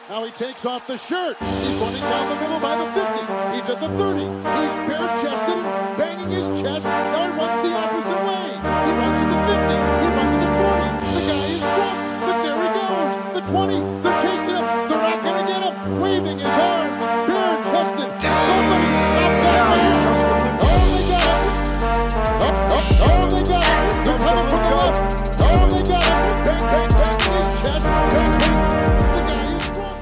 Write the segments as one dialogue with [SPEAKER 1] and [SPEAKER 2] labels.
[SPEAKER 1] Now he takes off the shirt. He's running down the middle by the 50. He's at the 30. He's bare-chested and banging his chest. Now he runs the opposite way. He runs to the 50. He runs to the 40. The guy is drunk, but there he goes. The 20. They're chasing him. They're not going to get him. Waving his arms. Bare-chested. Somebody stop that man. Oh, they got him. Oh, they got him. They're coming from the left. Oh, they got him. Bang, bang, bang in his chest. Bang, bang. The guy is drunk.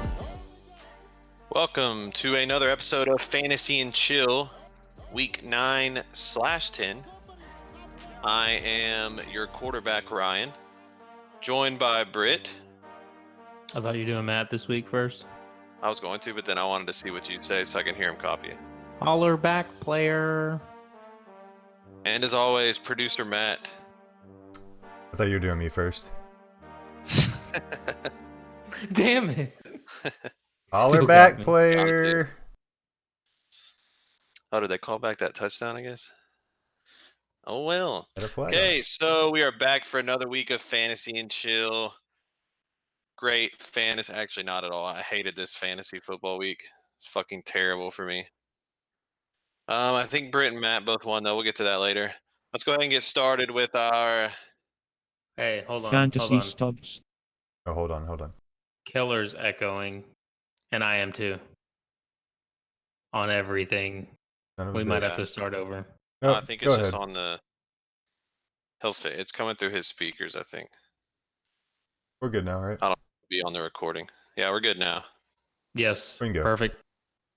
[SPEAKER 2] Welcome to another episode of Fantasy and Chill, Week 9/10. I am your quarterback, Ryan, joined by Britt.
[SPEAKER 3] I thought you were doing Matt this week first.
[SPEAKER 2] I was going to, but then I wanted to see what you'd say so I can hear him copy it.
[SPEAKER 3] Holler back player.
[SPEAKER 2] And as always, producer Matt.
[SPEAKER 4] I thought you were doing me first.
[SPEAKER 3] Damn it.
[SPEAKER 4] Holler
[SPEAKER 3] Still
[SPEAKER 4] back
[SPEAKER 3] got me.
[SPEAKER 4] player.
[SPEAKER 2] Oh, did they call back that touchdown, I guess? Oh, well.
[SPEAKER 4] Got a flag on
[SPEAKER 2] Okay,
[SPEAKER 4] it.
[SPEAKER 2] so we are back for another week of Fantasy and Chill. Great fantasy. Actually, not at all. I hated this fantasy football week. It's fucking terrible for me. I think Britt and Matt both won, though. We'll get to that later. Let's go ahead and get started with our...
[SPEAKER 3] Hey, hold on.
[SPEAKER 5] Fantasy
[SPEAKER 3] hold on.
[SPEAKER 5] stubs.
[SPEAKER 4] Oh, hold on.
[SPEAKER 3] Killer's echoing, and I am too. On everything.
[SPEAKER 4] Son of a
[SPEAKER 3] We might
[SPEAKER 4] bitch.
[SPEAKER 3] have to start over.
[SPEAKER 4] No,
[SPEAKER 2] I think
[SPEAKER 4] go
[SPEAKER 2] it's just
[SPEAKER 4] ahead.
[SPEAKER 2] on the... He'll fit. It's coming through his speakers, I think.
[SPEAKER 4] We're good now, right?
[SPEAKER 2] Be on the recording. Yeah, we're good now.
[SPEAKER 3] Yes.
[SPEAKER 4] Bingo.
[SPEAKER 3] Perfect.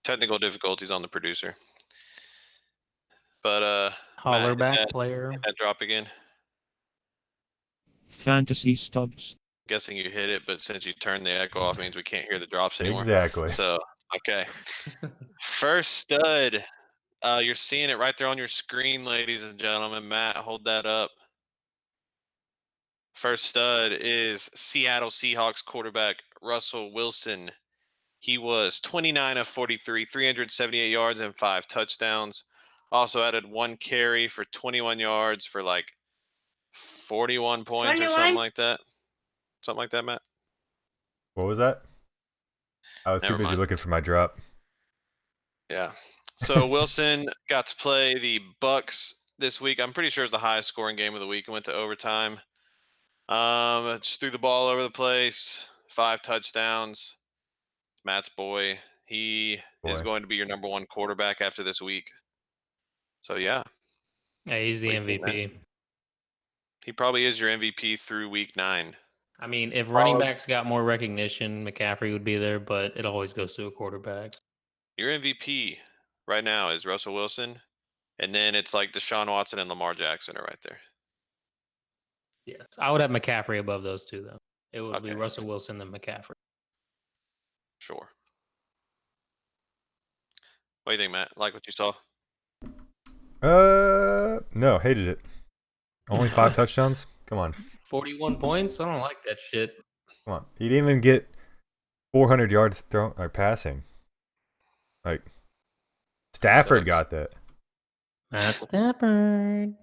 [SPEAKER 2] Technical difficulties on the producer. But,
[SPEAKER 3] Holler
[SPEAKER 2] Matt,
[SPEAKER 3] back
[SPEAKER 2] hit
[SPEAKER 3] player.
[SPEAKER 2] that drop again.
[SPEAKER 5] Fantasy stubs.
[SPEAKER 2] Guessing you hit it, but since you turned the echo off, means we can't hear the drops anymore.
[SPEAKER 4] Exactly.
[SPEAKER 2] So, okay. First stud. You're seeing it right there on your screen, ladies and gentlemen. Matt, hold that up. First stud is Seattle Seahawks quarterback Russell Wilson. He was 29 of 43, 378 yards and 5 touchdowns. Also added 1 carry for 21 yards for like 41 points or something like that. Something like that, Matt?
[SPEAKER 4] What was that? I was
[SPEAKER 2] Never
[SPEAKER 4] too busy
[SPEAKER 2] mind.
[SPEAKER 4] looking for my drop.
[SPEAKER 2] Yeah. So Wilson got to play the Bucks this week. I'm pretty sure it was the highest scoring game of the week. It went to overtime. Just threw the ball over the place. 5 touchdowns. Matt's boy. He is
[SPEAKER 4] Boy.
[SPEAKER 2] going to be your number 1 quarterback after this week. So yeah,
[SPEAKER 3] Yeah, he's the
[SPEAKER 2] What do you think,
[SPEAKER 3] MVP.
[SPEAKER 2] he probably is your MVP through week 9.
[SPEAKER 3] I mean, if running
[SPEAKER 2] Follow-
[SPEAKER 3] backs got more recognition, McCaffrey would be there, but it always goes to a quarterback.
[SPEAKER 2] Your MVP right now is Russell Wilson, and then it's like Deshaun Watson and Lamar Jackson are right there.
[SPEAKER 3] Yes. I would have McCaffrey above those two, though. It would be
[SPEAKER 2] Okay.
[SPEAKER 3] Russell Wilson then McCaffrey.
[SPEAKER 2] Sure. What do you think, Matt? Like what you saw?
[SPEAKER 4] No, hated it. Only 5 touchdowns? Come on.
[SPEAKER 3] 41 points? I don't like that shit.
[SPEAKER 4] Come on. He didn't even get 400 yards thrown or passing. Like Stafford
[SPEAKER 2] Sucks.
[SPEAKER 4] got that.
[SPEAKER 3] Matt Stafford.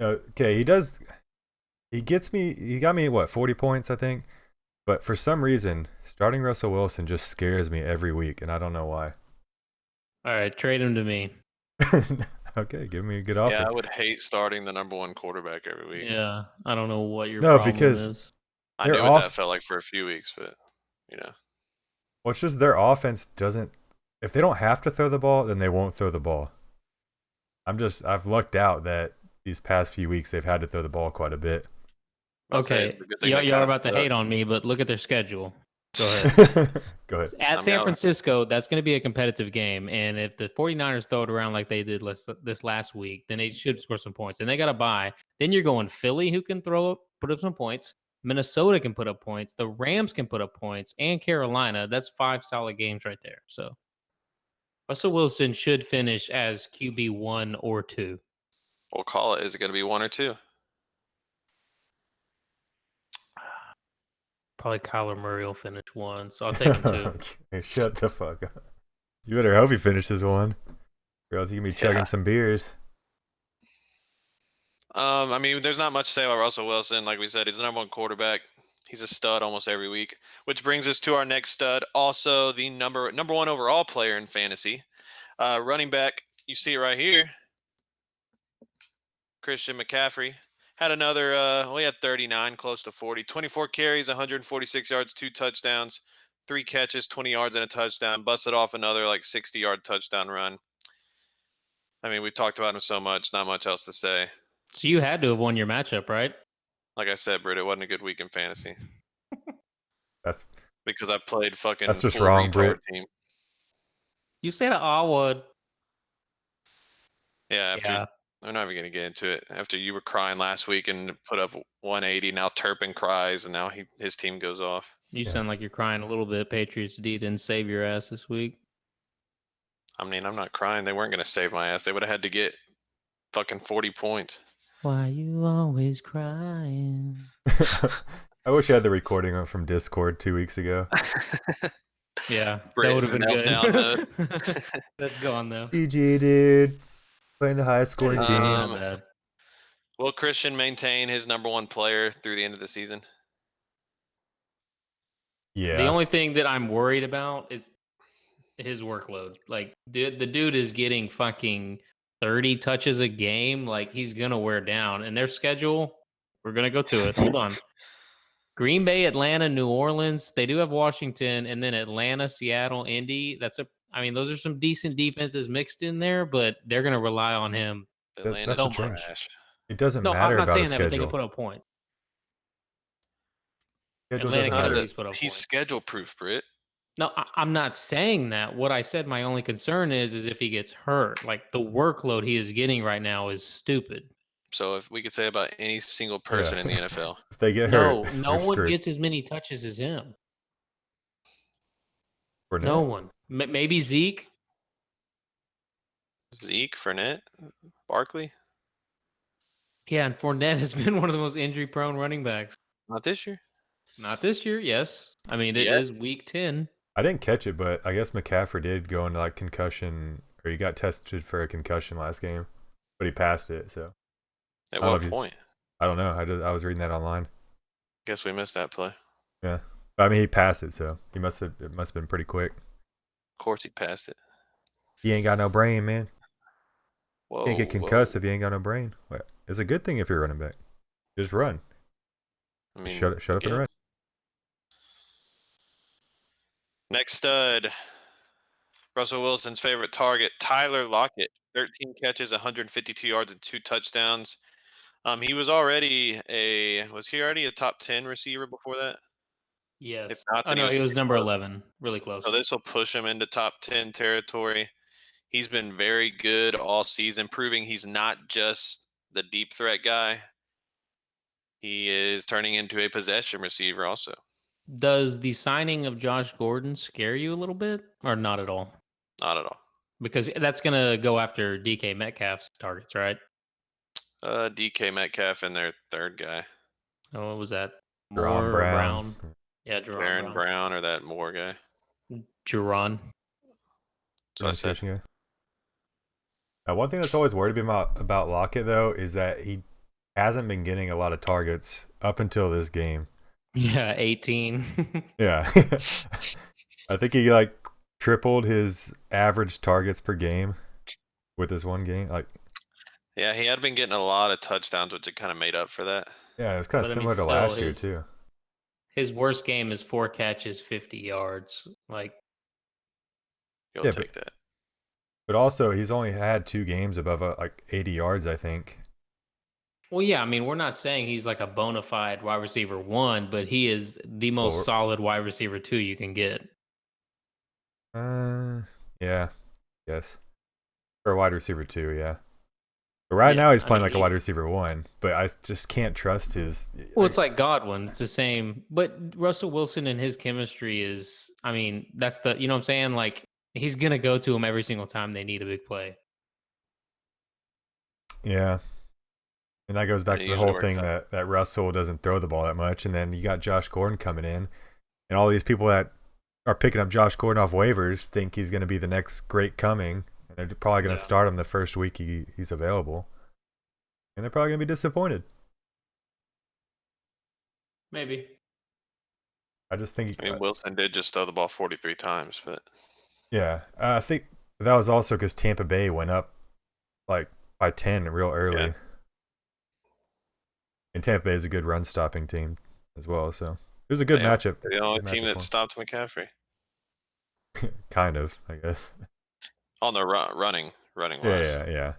[SPEAKER 4] Okay, he does. He got me, what, 40 points, I think? But for some reason, starting Russell Wilson just scares me every week, and I don't know why.
[SPEAKER 3] All right, trade him to me.
[SPEAKER 4] Okay, give me a good offer.
[SPEAKER 2] Yeah, I would hate starting the number 1 quarterback every week.
[SPEAKER 3] Yeah, I don't know what your
[SPEAKER 4] No,
[SPEAKER 3] problem
[SPEAKER 4] because-
[SPEAKER 3] is.
[SPEAKER 2] I
[SPEAKER 4] They're
[SPEAKER 2] knew what
[SPEAKER 4] off-
[SPEAKER 2] that felt like for a few weeks, but you know.
[SPEAKER 4] Well, it's just their offense doesn't. If they don't have to throw the ball, then they won't throw the ball. I've lucked out that these past few weeks they've had to throw the ball quite a bit.
[SPEAKER 2] I'd say
[SPEAKER 3] Okay,
[SPEAKER 2] it's a good thing
[SPEAKER 3] y'all
[SPEAKER 2] they
[SPEAKER 3] y'all are
[SPEAKER 2] kinda
[SPEAKER 3] about to
[SPEAKER 2] put up.
[SPEAKER 3] hate on me, but look at their schedule. Go ahead.
[SPEAKER 4] Go ahead.
[SPEAKER 3] At
[SPEAKER 2] I'm
[SPEAKER 3] San
[SPEAKER 2] yelling.
[SPEAKER 3] Francisco, that's going to be a competitive game. And if the 49ers throw it around like they did this last week, then they should score some points. And they got to bye. Then you're going Philly, who can put up some points. Minnesota can put up points. The Rams can put up points. And Carolina. That's 5 solid games right there. So Russell Wilson should finish as QB 1 or 2.
[SPEAKER 2] We'll call it. Is it going to be 1 or 2?
[SPEAKER 3] Probably Kyler Murray will finish 1. So I'll take him 2.
[SPEAKER 4] Okay, shut the fuck up. You better hope he finishes one, or else you can be chugging
[SPEAKER 2] Yeah.
[SPEAKER 4] some beers.
[SPEAKER 2] I mean, there's not much to say about Russell Wilson. Like we said, he's the number 1 quarterback. He's a stud almost every week, which brings us to our next stud. Also, the number one overall player in fantasy, running back. You see it right here. Christian McCaffrey had another. He had 39, close to 40, 24 carries, 146 yards, 2 touchdowns, 3 catches, 20 yards and a touchdown. Busted off another like 60-yard touchdown run. I mean, we've talked about him so much. Not much else to say.
[SPEAKER 3] So you had to have won your matchup, right?
[SPEAKER 2] Like I said, Britt, it wasn't a good week in fantasy.
[SPEAKER 4] That's
[SPEAKER 2] because I played fucking
[SPEAKER 4] That's just
[SPEAKER 2] full
[SPEAKER 4] wrong,
[SPEAKER 2] retard
[SPEAKER 4] Britt.
[SPEAKER 2] team.
[SPEAKER 3] You said I would.
[SPEAKER 2] Yeah,
[SPEAKER 3] Yeah.
[SPEAKER 2] I'm not even gonna get into it. After you were crying last week and put up 180, now Turpin cries and now his team goes off.
[SPEAKER 3] You
[SPEAKER 4] Yeah.
[SPEAKER 3] sound like you're crying a little bit. Patriots D didn't save your ass this week.
[SPEAKER 2] I mean, I'm not crying. They weren't gonna save my ass. They would have had to get fucking 40 points.
[SPEAKER 3] Why you always crying?
[SPEAKER 4] I wish I had the recording from Discord 2 weeks ago.
[SPEAKER 3] Yeah,
[SPEAKER 2] Britt
[SPEAKER 3] that would have
[SPEAKER 2] in
[SPEAKER 3] been good.
[SPEAKER 2] meltdown
[SPEAKER 3] That's gone though.
[SPEAKER 4] GG, dude. Playing the highest scoring
[SPEAKER 3] Didn't
[SPEAKER 4] team.
[SPEAKER 3] sound bad.
[SPEAKER 2] Will Christian maintain his number one player through the end of the season?
[SPEAKER 4] Yeah.
[SPEAKER 3] The only thing that I'm worried about is his workload. Like, the dude is getting fucking 30 touches a game. Like, he's gonna wear down. And their schedule, we're gonna go to it. Hold on. Green Bay, Atlanta, New Orleans. They do have Washington, and then Atlanta, Seattle, Indy. I mean, those are some decent defenses mixed in there, but they're gonna rely on him.
[SPEAKER 2] Atlanta's
[SPEAKER 4] that's
[SPEAKER 3] the
[SPEAKER 4] thing.
[SPEAKER 2] trash.
[SPEAKER 4] It doesn't
[SPEAKER 3] No,
[SPEAKER 4] matter
[SPEAKER 3] I'm not
[SPEAKER 4] about
[SPEAKER 3] saying
[SPEAKER 4] his
[SPEAKER 3] that, but they can
[SPEAKER 4] schedule.
[SPEAKER 3] put up points.
[SPEAKER 4] Schedule
[SPEAKER 3] Atlanta
[SPEAKER 4] doesn't
[SPEAKER 3] can at
[SPEAKER 4] matter.
[SPEAKER 3] least put up
[SPEAKER 2] He's
[SPEAKER 3] points.
[SPEAKER 2] schedule proof, Britt.
[SPEAKER 3] No, I'm not saying that. What I said, my only concern is if he gets hurt. Like, the workload he is getting right now is stupid.
[SPEAKER 2] So if we could say about any single person in the NFL.
[SPEAKER 4] If they get
[SPEAKER 3] No,
[SPEAKER 4] hurt,
[SPEAKER 3] no
[SPEAKER 4] they're
[SPEAKER 3] one
[SPEAKER 4] screwed.
[SPEAKER 3] gets as many touches as him.
[SPEAKER 4] Fournette.
[SPEAKER 3] No one. Maybe Zeke.
[SPEAKER 2] Zeke, Fournette, Barkley.
[SPEAKER 3] Yeah, and Fournette has been one of the most injury-prone running backs.
[SPEAKER 2] Not this year.
[SPEAKER 3] Not this year, yes. I mean, it
[SPEAKER 2] Yeah.
[SPEAKER 3] is week 10.
[SPEAKER 4] I didn't catch it, but I guess McCaffrey did go into like concussion, or he got tested for a concussion last game, but he passed it. So
[SPEAKER 2] At
[SPEAKER 4] I don't know
[SPEAKER 2] what
[SPEAKER 4] if he's-
[SPEAKER 2] point?
[SPEAKER 4] I don't know. I was reading that online.
[SPEAKER 2] Guess we missed that play.
[SPEAKER 4] Yeah, but I mean he passed it, so it must have been pretty quick.
[SPEAKER 2] Of course he passed it.
[SPEAKER 4] He ain't got no brain, man.
[SPEAKER 2] Whoa.
[SPEAKER 4] Can't get concussed if you ain't got no brain. Well, it's a good thing if you're running back. Just run.
[SPEAKER 2] I mean,
[SPEAKER 4] Shut up and run.
[SPEAKER 2] Next stud. Russell Wilson's favorite target, Tyler Lockett. 13 catches, 152 yards, and 2 touchdowns. Was he already a top 10 receiver before that?
[SPEAKER 3] Yes.
[SPEAKER 2] If not,
[SPEAKER 3] Oh,
[SPEAKER 2] then
[SPEAKER 3] no, he was
[SPEAKER 2] pretty
[SPEAKER 3] number
[SPEAKER 2] close.
[SPEAKER 3] 11. Really close.
[SPEAKER 2] So this will push him into top 10 territory. He's been very good all season, proving he's not just the deep threat guy. He is turning into a possession receiver also.
[SPEAKER 3] Does the signing of Josh Gordon scare you a little bit, or not at all?
[SPEAKER 2] Not at all.
[SPEAKER 3] Because that's going to go after DK Metcalf's targets, right?
[SPEAKER 2] DK Metcalf and their third guy,
[SPEAKER 3] Oh, what was that?
[SPEAKER 4] Jerron
[SPEAKER 3] Moore or
[SPEAKER 4] Brown.
[SPEAKER 3] Yeah, Jerron
[SPEAKER 2] Aaron Brown, or that Moore guy.
[SPEAKER 3] Jerron.
[SPEAKER 2] That's what I said.
[SPEAKER 4] Pronunciation guy. Now, one thing that's always worried me about Lockett though is that he hasn't been getting a lot of targets up until this game.
[SPEAKER 3] Yeah, 18.
[SPEAKER 4] Yeah, I think he like tripled his average targets per game with this one game. Like,
[SPEAKER 2] Yeah, he had been getting a lot of touchdowns, which it kind of made up for that.
[SPEAKER 4] yeah, it was kind of
[SPEAKER 3] But, I mean,
[SPEAKER 4] similar to
[SPEAKER 3] still,
[SPEAKER 4] last year too.
[SPEAKER 3] His worst game is 4 catches, 50 yards. Like,
[SPEAKER 2] You'll
[SPEAKER 4] Yeah,
[SPEAKER 2] take that.
[SPEAKER 4] But also, he's only had 2 games above like 80 yards, I think.
[SPEAKER 3] well, yeah, I mean, we're not saying he's like a bona fide wide receiver 1, but he is the most
[SPEAKER 4] Well,
[SPEAKER 3] solid wide receiver 2 you can get.
[SPEAKER 4] Yeah, yes, for a wide receiver 2, yeah. But right
[SPEAKER 3] Yeah,
[SPEAKER 4] now he's
[SPEAKER 3] I
[SPEAKER 4] playing
[SPEAKER 3] mean,
[SPEAKER 4] like a wide receiver 1, but I just can't trust his.
[SPEAKER 3] Well, it's like Godwin. It's the same. But Russell Wilson and his chemistry is, I mean, that's you know what I'm saying? Like, he's going to go to him every single time they need a big play.
[SPEAKER 4] Yeah. And that goes back
[SPEAKER 2] It
[SPEAKER 4] to the
[SPEAKER 2] usually
[SPEAKER 4] whole
[SPEAKER 2] works
[SPEAKER 4] thing
[SPEAKER 2] out.
[SPEAKER 4] that Russell doesn't throw the ball that much. And then you got Josh Gordon coming in. And all these people that are picking up Josh Gordon off waivers think he's going to be the next great coming. And they're probably going to start him the first week he's available. And they're probably going to be disappointed.
[SPEAKER 3] Maybe.
[SPEAKER 4] I just think.
[SPEAKER 2] I mean, Wilson did just throw the ball 43 times, but
[SPEAKER 4] Yeah, I think that was also because Tampa Bay went up like by 10 real early.
[SPEAKER 2] Yeah.
[SPEAKER 4] And Tampa Bay is a good run stopping team as well. So it was a good
[SPEAKER 2] they are
[SPEAKER 4] matchup.
[SPEAKER 2] the only
[SPEAKER 4] Good
[SPEAKER 2] team
[SPEAKER 4] matchup
[SPEAKER 2] that
[SPEAKER 4] for 'em.
[SPEAKER 2] stopped McCaffrey
[SPEAKER 4] Kind of, I guess.
[SPEAKER 2] on the running wise.
[SPEAKER 4] Yeah.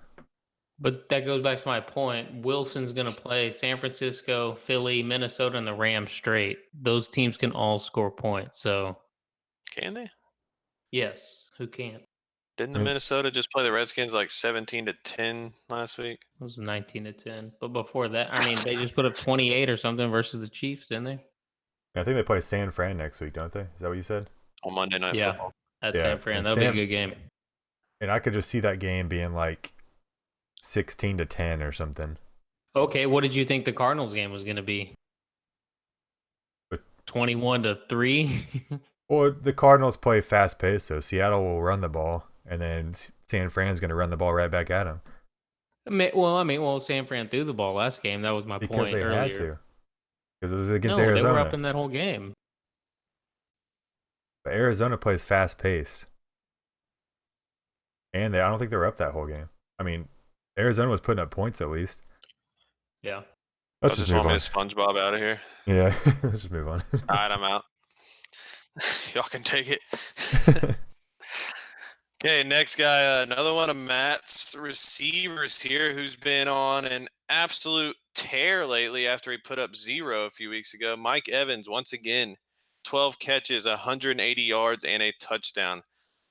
[SPEAKER 3] But that goes back to my point. Wilson's going to play San Francisco, Philly, Minnesota, and the Rams straight. Those teams can all score points. So,
[SPEAKER 2] Can they?
[SPEAKER 3] yes, who can't?
[SPEAKER 2] Didn't the
[SPEAKER 4] I mean-
[SPEAKER 2] Minnesota just play the Redskins like 17-10 last week?
[SPEAKER 3] It was 19-10. But before that, I mean, they just put up 28 or something versus the Chiefs, didn't they?
[SPEAKER 4] I think they play San Fran next week, don't they? Is that what you said?
[SPEAKER 2] On Monday Night
[SPEAKER 3] Yeah,
[SPEAKER 2] Football.
[SPEAKER 3] at
[SPEAKER 4] Yeah,
[SPEAKER 3] San Fran.
[SPEAKER 4] and
[SPEAKER 3] That'll be a
[SPEAKER 4] Sam-
[SPEAKER 3] good game.
[SPEAKER 4] And I could just see that game being like 16-10 or something.
[SPEAKER 3] Okay, what did you think the Cardinals game was going to be?
[SPEAKER 4] But-
[SPEAKER 3] 21-3?
[SPEAKER 4] Well, the Cardinals play fast pace, so Seattle will run the ball, and then San Fran's going to run the ball right back at them.
[SPEAKER 3] Well, San Fran threw the ball last game. That was my
[SPEAKER 4] Because
[SPEAKER 3] point
[SPEAKER 4] they
[SPEAKER 3] earlier.
[SPEAKER 4] had to. Because it was against
[SPEAKER 3] No,
[SPEAKER 4] Arizona.
[SPEAKER 3] they were up in that whole game.
[SPEAKER 4] But Arizona plays fast pace. And I don't think they were up that whole game. I mean, Arizona was putting up points at least.
[SPEAKER 3] Yeah.
[SPEAKER 4] Let's
[SPEAKER 2] just
[SPEAKER 4] just move
[SPEAKER 2] want me
[SPEAKER 4] on.
[SPEAKER 2] to SpongeBob out of here.
[SPEAKER 4] Yeah, let's just move on.
[SPEAKER 2] All right, I'm out. Y'all can take it. Okay, next guy, another one of Matt's receivers here who's been on an absolute tear lately after he put up 0 a few weeks ago. Mike Evans, once again, 12 catches, 180 yards, and a touchdown.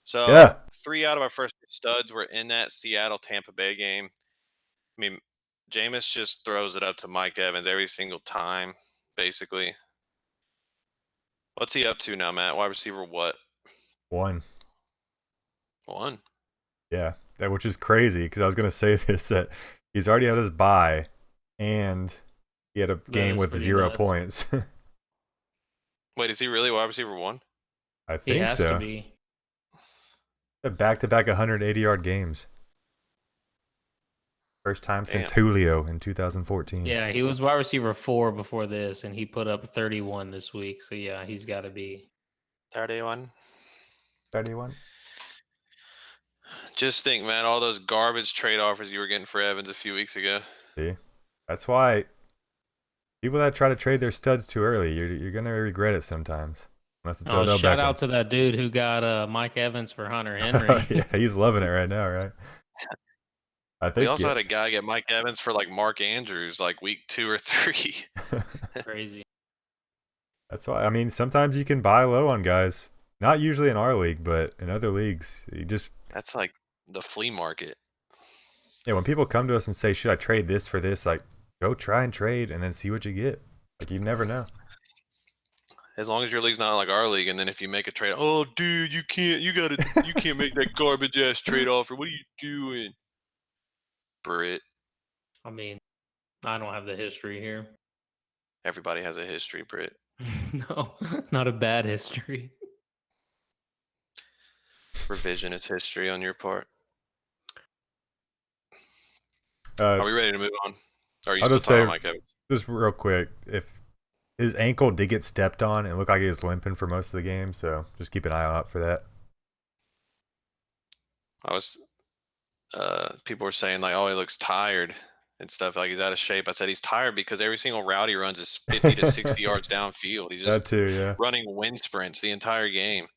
[SPEAKER 2] So
[SPEAKER 4] Yeah.
[SPEAKER 2] 3 out of our first studs were in that Seattle-Tampa Bay game. I mean, Jameis just throws it up to Mike Evans every single time, basically. What's he up to now, Matt? Wide receiver what?
[SPEAKER 4] 1.
[SPEAKER 2] 1.
[SPEAKER 4] Yeah, which is crazy because I was going to say this, that he's already had his bye and he had a game
[SPEAKER 3] is
[SPEAKER 4] with
[SPEAKER 3] pretty
[SPEAKER 4] 0
[SPEAKER 3] nuts.
[SPEAKER 4] points.
[SPEAKER 2] Wait, is he really wide receiver 1?
[SPEAKER 4] I
[SPEAKER 3] He
[SPEAKER 4] think
[SPEAKER 3] has
[SPEAKER 4] so.
[SPEAKER 3] to be.
[SPEAKER 4] Back-to-back 180-yard games. First time since
[SPEAKER 2] Damn.
[SPEAKER 4] Julio in 2014.
[SPEAKER 3] Yeah, he was wide receiver 4 before this, and he put up 31 this week. So, yeah, he's got to be.
[SPEAKER 2] 31.
[SPEAKER 4] 31.
[SPEAKER 2] Just think, man, all those garbage trade offers you were getting for Evans a few weeks ago.
[SPEAKER 4] See? That's why people that try to trade their studs too early, you're going to regret it sometimes. Unless it's Odell
[SPEAKER 3] Shout
[SPEAKER 4] Beckham.
[SPEAKER 3] out to that dude who got Mike Evans for Hunter
[SPEAKER 4] Oh,
[SPEAKER 3] Henry.
[SPEAKER 4] yeah, he's loving it right now, right? I
[SPEAKER 2] We
[SPEAKER 4] think
[SPEAKER 2] also had a guy get Mike Evans for like Mark Andrews like week 2 or 3.
[SPEAKER 3] Crazy.
[SPEAKER 4] That's why. I mean, sometimes you can buy low on guys. Not usually in our league, but in other leagues, you just
[SPEAKER 2] That's like the flea market.
[SPEAKER 4] yeah. When people come to us and say, "Should I trade this for this?" Like, go try and trade, and then see what you get. Like, you never know.
[SPEAKER 2] As long as your league's not like our league, and then if you make a trade, oh dude, you can't make that garbage ass trade offer. What are you doing? Brit.
[SPEAKER 3] I mean, I don't have the history here.
[SPEAKER 2] Everybody has a history, Brit.
[SPEAKER 3] No, not a bad history.
[SPEAKER 2] Revisionist history on your part.
[SPEAKER 4] Uh,
[SPEAKER 2] Are we ready to move on? Or are you
[SPEAKER 4] I'll
[SPEAKER 2] still
[SPEAKER 4] just
[SPEAKER 2] talking
[SPEAKER 4] say-
[SPEAKER 2] about Mike Evans?
[SPEAKER 4] just real quick, if his ankle did get stepped on, it looked like he was limping for most of the game. So just keep an eye out for that.
[SPEAKER 2] People were saying like, oh, he looks tired and stuff, like he's out of shape. I said he's tired because every single route he runs is 50 to 60 yards downfield. He's
[SPEAKER 4] That
[SPEAKER 2] just
[SPEAKER 4] too, yeah.
[SPEAKER 2] running wind sprints the entire game.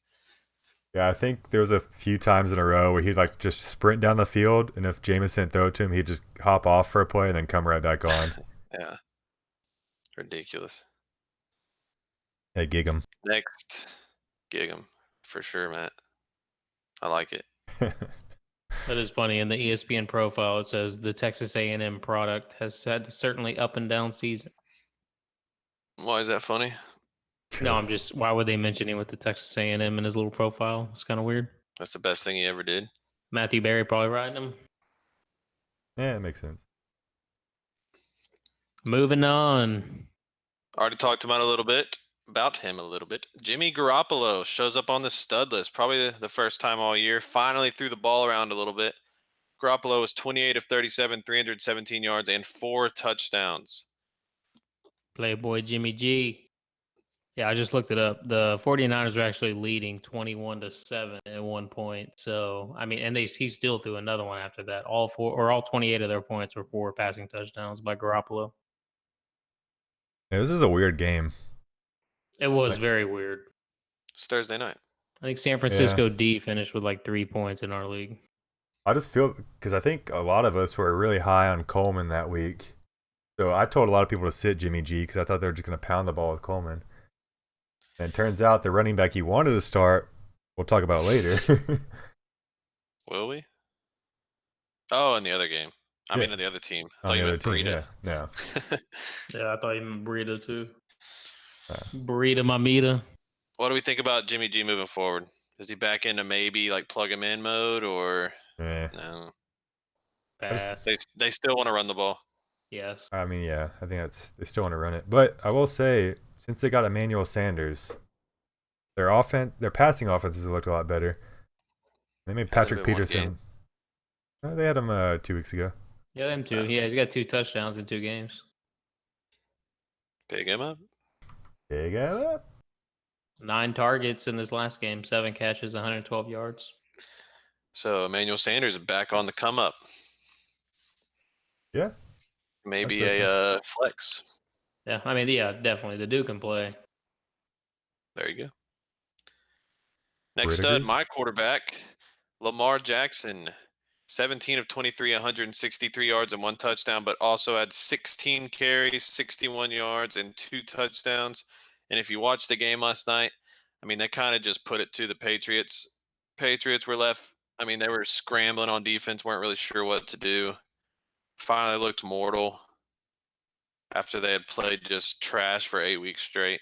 [SPEAKER 4] Yeah, I think there was a few times in a row where he'd like just sprint down the field, and if Jameson throw it to him, he'd just hop off for a play and then come right back on.
[SPEAKER 2] Yeah. Ridiculous.
[SPEAKER 4] Hey, gig him.
[SPEAKER 2] Next, gig him for sure, Matt. I like it.
[SPEAKER 3] That is funny. In the ESPN profile, it says the Texas A&M product has had certainly up and down season.
[SPEAKER 2] Why is that funny?
[SPEAKER 3] No, I'm just. Why would they mention him with the Texas A&M in his little profile? It's kind of weird.
[SPEAKER 2] That's the best thing he ever did.
[SPEAKER 3] Matthew Berry probably riding him.
[SPEAKER 4] Yeah, it makes sense.
[SPEAKER 3] Moving on.
[SPEAKER 2] Already talked about him a little bit. Jimmy Garoppolo shows up on the stud list, probably the first time all year. Finally threw the ball around a little bit. Garoppolo was 28 of 37, 317 yards, and 4 touchdowns.
[SPEAKER 3] Playboy Jimmy G. Yeah, I just looked it up. The 49ers are actually leading 21-7 at one point. So, I mean, and he still threw another one after that. All 28 of their points were 4 passing touchdowns by Garoppolo.
[SPEAKER 4] Yeah, this is a weird game.
[SPEAKER 3] It was
[SPEAKER 4] Like-
[SPEAKER 3] very weird.
[SPEAKER 2] It's Thursday night.
[SPEAKER 3] I think San Francisco D finished with like 3 points in our league.
[SPEAKER 4] I just feel because I think a lot of us were really high on Coleman that week. So I told a lot of people to sit Jimmy G because I thought they were just going to pound the ball with Coleman. And it turns out the running back he wanted to start, we'll talk about later.
[SPEAKER 2] Will we? Oh, in the other game. I
[SPEAKER 4] Yeah.
[SPEAKER 2] mean, in the other team. I
[SPEAKER 4] On
[SPEAKER 2] thought
[SPEAKER 4] the
[SPEAKER 2] you
[SPEAKER 4] other
[SPEAKER 2] meant
[SPEAKER 4] team,
[SPEAKER 2] Breida.
[SPEAKER 4] yeah. No.
[SPEAKER 3] Yeah, I thought you meant Burrito too.
[SPEAKER 4] Uh,
[SPEAKER 3] Burrito Mamita.
[SPEAKER 2] What do we think about Jimmy G moving forward? Is he back into maybe like plug him in mode or no?
[SPEAKER 3] Pass.
[SPEAKER 2] They still want to run the ball.
[SPEAKER 3] Yes.
[SPEAKER 4] I mean, yeah, I think they still want to run it. But I will say, since they got Emmanuel Sanders, their passing offenses looked a lot better. They made Patrick
[SPEAKER 2] been one
[SPEAKER 4] Peterson. They had him 2 weeks ago.
[SPEAKER 3] Yeah, them too. Yeah, he's got 2 touchdowns in 2 games.
[SPEAKER 2] Pick him up.
[SPEAKER 4] Big up.
[SPEAKER 3] 9 targets in this last game, 7 catches, 112 yards.
[SPEAKER 2] So Emmanuel Sanders is back on the come up.
[SPEAKER 4] Yeah.
[SPEAKER 2] Maybe
[SPEAKER 4] I'd say
[SPEAKER 2] a flex.
[SPEAKER 3] Yeah, I mean, yeah, definitely. The dude can play.
[SPEAKER 2] There you go. Next
[SPEAKER 4] Whittaker's?
[SPEAKER 2] stud, my quarterback, Lamar Jackson. 17 of 23, 163 yards and 1 touchdown, but also had 16 carries, 61 yards, and 2 touchdowns. And if you watched the game last night, I mean, they kind of just put it to the Patriots. Patriots were left, I mean, they were scrambling on defense, weren't really sure what to do. Finally looked mortal after they had played just trash for 8 weeks straight.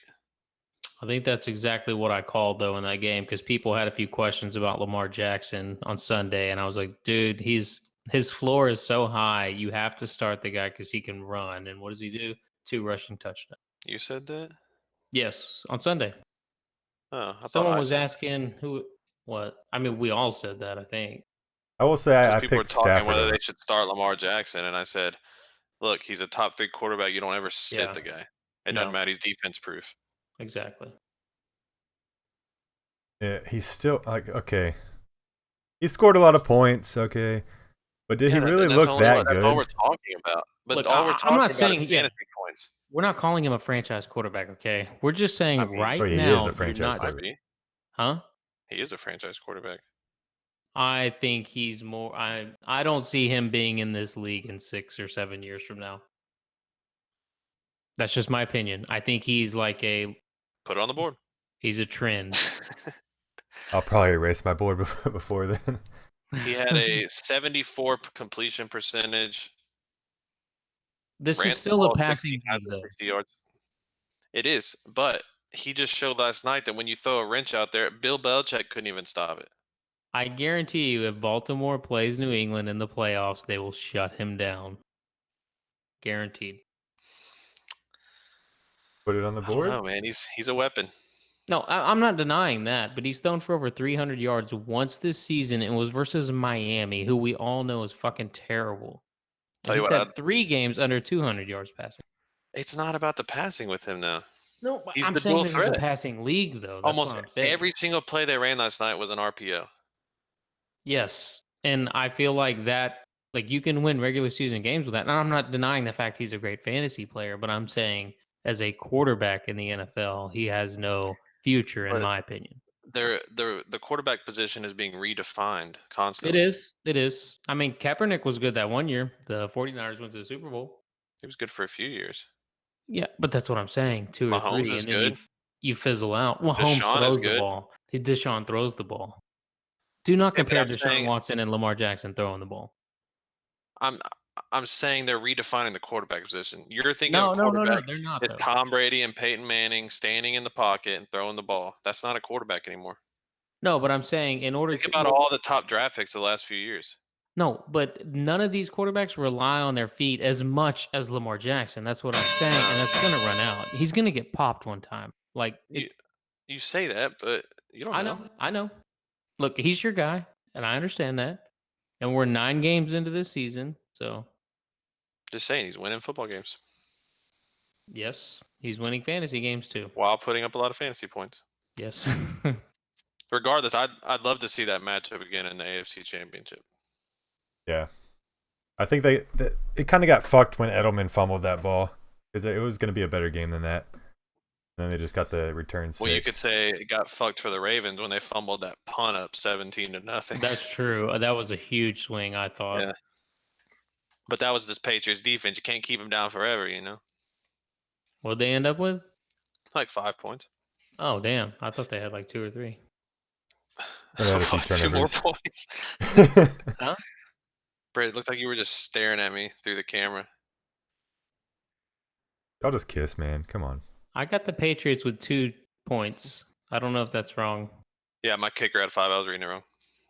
[SPEAKER 3] I think that's exactly what I called, though, in that game, because people had a few questions about Lamar Jackson on Sunday, and I was like, dude, his floor is so high, you have to start the guy because he can run. And what does he do? 2 rushing touchdowns.
[SPEAKER 2] You said that?
[SPEAKER 3] Yes, on Sunday.
[SPEAKER 2] Oh, I
[SPEAKER 3] Someone
[SPEAKER 2] thought
[SPEAKER 3] was
[SPEAKER 2] said that.
[SPEAKER 3] asking what. I mean, we all said that, I think.
[SPEAKER 4] I will say I
[SPEAKER 2] People were
[SPEAKER 4] picked
[SPEAKER 2] talking
[SPEAKER 4] Stafford.
[SPEAKER 2] whether
[SPEAKER 4] over.
[SPEAKER 2] they should start Lamar Jackson, and I said, look, he's a top 3 quarterback. You don't ever sit
[SPEAKER 3] Yeah.
[SPEAKER 2] the guy. It
[SPEAKER 3] No.
[SPEAKER 2] doesn't matter. He's defense proof.
[SPEAKER 3] Exactly.
[SPEAKER 4] Yeah, he's still like okay. He scored a lot of points, okay, but did he really look that
[SPEAKER 2] That's all we're
[SPEAKER 4] good?
[SPEAKER 2] talking about. But
[SPEAKER 3] Look,
[SPEAKER 2] all we're
[SPEAKER 3] I'm
[SPEAKER 2] talking
[SPEAKER 3] not
[SPEAKER 2] about
[SPEAKER 3] saying-
[SPEAKER 2] is
[SPEAKER 3] yeah.
[SPEAKER 2] fantasy points.
[SPEAKER 3] We're not calling him a franchise quarterback, okay? We're just saying
[SPEAKER 2] I mean,
[SPEAKER 3] right
[SPEAKER 4] Oh, he
[SPEAKER 3] now
[SPEAKER 4] is a
[SPEAKER 3] you're
[SPEAKER 4] franchise
[SPEAKER 3] not.
[SPEAKER 4] quarterback.
[SPEAKER 2] Might be.
[SPEAKER 3] Huh?
[SPEAKER 2] He is a franchise quarterback.
[SPEAKER 3] I think he's more. I don't see him being in this league in 6 or 7 years from now. That's just my opinion. I think he's like
[SPEAKER 2] Put it on the board.
[SPEAKER 3] he's a trend.
[SPEAKER 4] I'll probably erase my board before then.
[SPEAKER 2] He had a 74 completion percentage.
[SPEAKER 3] This
[SPEAKER 2] ran
[SPEAKER 3] is
[SPEAKER 2] the
[SPEAKER 3] still a
[SPEAKER 2] ball 60
[SPEAKER 3] passing
[SPEAKER 2] times
[SPEAKER 3] league,
[SPEAKER 2] for
[SPEAKER 3] though.
[SPEAKER 2] 60 yards. It is, but he just showed last night that when you throw a wrench out there, Bill Belichick couldn't even stop it.
[SPEAKER 3] I guarantee you, if Baltimore plays New England in the playoffs, they will shut him down. Guaranteed.
[SPEAKER 4] Put it on the
[SPEAKER 2] I don't
[SPEAKER 4] board.
[SPEAKER 2] know, man. He's a weapon.
[SPEAKER 3] No, I'm not denying that, but he's thrown for over 300 yards once this season and was versus Miami, who we all know is fucking terrible.
[SPEAKER 2] Tell
[SPEAKER 3] And
[SPEAKER 2] you
[SPEAKER 3] he's
[SPEAKER 2] what,
[SPEAKER 3] had 3 games under 200 yards passing.
[SPEAKER 2] it's not about the passing with him now.
[SPEAKER 3] No, but
[SPEAKER 2] He's
[SPEAKER 3] I'm
[SPEAKER 2] the
[SPEAKER 3] saying
[SPEAKER 2] dual
[SPEAKER 3] this is a
[SPEAKER 2] threat.
[SPEAKER 3] passing league, though. That's
[SPEAKER 2] Almost
[SPEAKER 3] what I'm saying.
[SPEAKER 2] every single play they ran last night was an RPO.
[SPEAKER 3] Yes, and I feel like that, like you can win regular season games with that. And I'm not denying the fact he's a great fantasy player, but I'm saying as a quarterback in the NFL, he has no future, in
[SPEAKER 2] But
[SPEAKER 3] my opinion.
[SPEAKER 2] the quarterback position is being redefined
[SPEAKER 3] It
[SPEAKER 2] constantly.
[SPEAKER 3] is. It is. I mean, Kaepernick was good that one year. The 49ers went to the Super Bowl.
[SPEAKER 2] He was good for a few years.
[SPEAKER 3] Yeah, but that's what I'm saying. 2 or
[SPEAKER 2] Mahomes
[SPEAKER 3] 3,
[SPEAKER 2] is
[SPEAKER 3] and then
[SPEAKER 2] good.
[SPEAKER 3] you fizzle out. Well, Holmes
[SPEAKER 2] Deshaun is
[SPEAKER 3] throws the
[SPEAKER 2] good.
[SPEAKER 3] ball. Deshaun throws the ball. Do not
[SPEAKER 2] Yeah, but
[SPEAKER 3] compare
[SPEAKER 2] I'm
[SPEAKER 3] Deshaun
[SPEAKER 2] saying
[SPEAKER 3] Watson and Lamar Jackson throwing the ball.
[SPEAKER 2] I'm saying they're redefining the quarterback position. You're thinking
[SPEAKER 3] No,
[SPEAKER 2] of
[SPEAKER 3] no, no, no.
[SPEAKER 2] quarterback
[SPEAKER 3] They're not,
[SPEAKER 2] is
[SPEAKER 3] though.
[SPEAKER 2] Tom Brady and Peyton Manning standing in the pocket and throwing the ball. That's not a quarterback anymore.
[SPEAKER 3] No, but I'm saying in order
[SPEAKER 2] Think
[SPEAKER 3] to
[SPEAKER 2] about all the top draft picks the last few years.
[SPEAKER 3] No, but none of these quarterbacks rely on their feet as much as Lamar Jackson. That's what I'm saying, and that's going to run out. He's going to get popped one time. Like
[SPEAKER 2] You say that, but you don't know.
[SPEAKER 3] I know. Look, he's your guy, and I understand that. And we're 9 games into this season, so
[SPEAKER 2] Just saying, he's winning football games.
[SPEAKER 3] yes, He's winning fantasy games too.
[SPEAKER 2] while putting up a lot of fantasy points.
[SPEAKER 3] Yes.
[SPEAKER 2] Regardless, I'd love to see that matchup again in the AFC Championship.
[SPEAKER 4] Yeah. I think it kind of got fucked when Edelman fumbled that ball because it was going to be a better game than that. And then they just got the return 6.
[SPEAKER 2] Well, you could say it got fucked for the Ravens when they fumbled that punt up 17-0.
[SPEAKER 3] That's true. That was a huge swing, I thought.
[SPEAKER 2] Yeah. But that was this Patriots defense. You can't keep them down forever,
[SPEAKER 3] What'd they end up with?
[SPEAKER 2] Like 5 points.
[SPEAKER 3] Oh, damn. I thought they had like 2 or 3.
[SPEAKER 4] They had a few
[SPEAKER 2] 2 more
[SPEAKER 4] turnovers.
[SPEAKER 2] points.
[SPEAKER 3] Huh?
[SPEAKER 2] Brett, it looked like you were just staring at me through the camera.
[SPEAKER 4] Y'all just kiss, man. Come on.
[SPEAKER 3] I got the Patriots with 2 points. I don't know if that's wrong.
[SPEAKER 2] Yeah, my kicker had 5. I was reading it wrong.